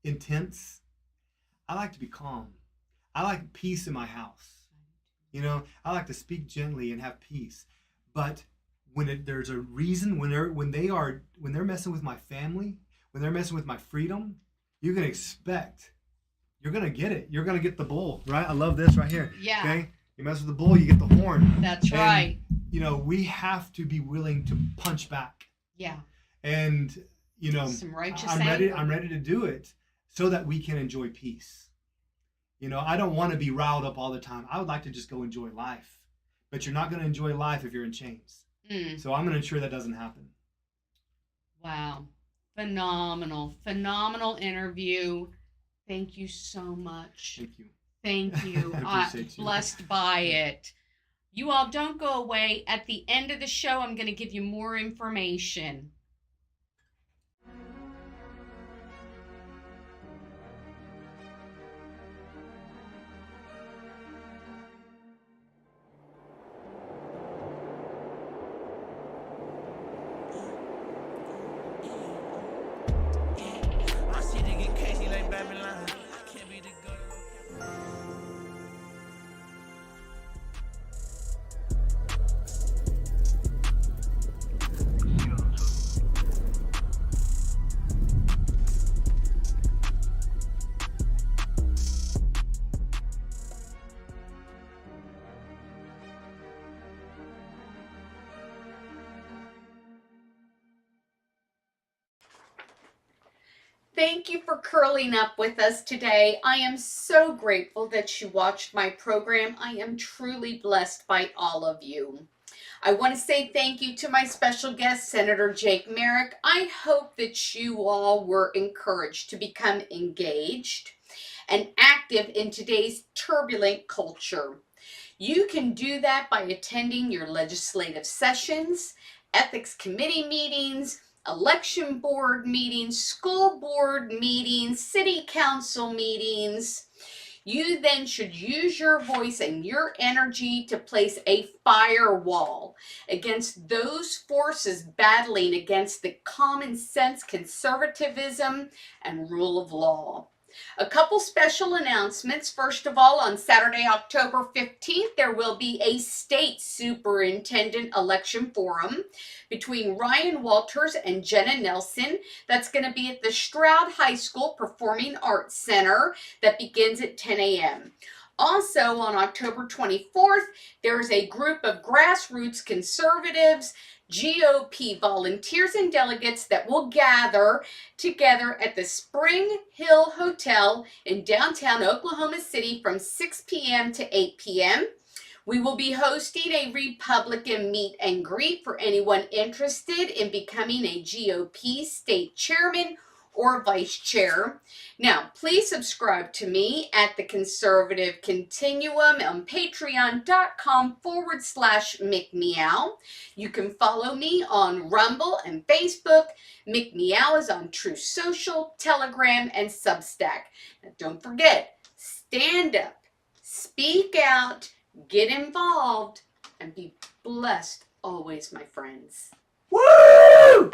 intense. I like to be calm. I like peace in my house. You know, I like to speak gently and have peace. But when there's a reason, when they're messing with my family, when they're messing with my freedom, you're gonna get it. You're gonna get the bull, right? I love this right here. Yeah. Okay. You mess with the bull, you get the horn. That's And, right. You know, we have to be willing to punch back. Yeah. And you know, Some righteous I'm anger. ready to do it so that we can enjoy peace. You know, I don't want to be riled up all the time. I would like to just go enjoy life. But you're not going to enjoy life if you're in chains. So I'm going to ensure that doesn't happen. Wow. Phenomenal interview. Thank you so much. Thank you. Thank you. I appreciate you. Blessed by it. You all don't go away. At the end of the show, I'm going to give you more information. My city get crazy like Babylon. I can't be the good. Thank you for curling up with us today. I am so grateful that you watched my program. I am truly blessed by all of you. I want to say thank you to my special guest, Senator Jake Merrick. I hope that you all were encouraged to become engaged and active in today's turbulent culture. You can do that by attending your legislative sessions, ethics committee meetings, election board meetings, school board meetings, city council meetings. You then should use your voice and your energy to place a firewall against those forces battling against the common sense conservatism and rule of law. A couple special announcements. First of all, on Saturday, October 15th, there will be a state superintendent election forum between Ryan Walters and Jenna Nelson. That's going to be at the Stroud High School Performing Arts Center that begins at 10 a.m. Also, on October 24th, there's a group of grassroots conservatives, GOP volunteers and delegates that will gather together at the Spring Hill Hotel in downtown Oklahoma City from 6 p.m. to 8 p.m. We will be hosting a Republican meet and greet for anyone interested in becoming a GOP state chairman or vice chair. Now, please subscribe to me at the Conservative Continuum on patreon.com/McMeow. You can follow me on Rumble and Facebook. McMeow is on True Social, Telegram, and Substack. Now, don't forget, stand up, speak out, get involved, and be blessed always, my friends. Woo!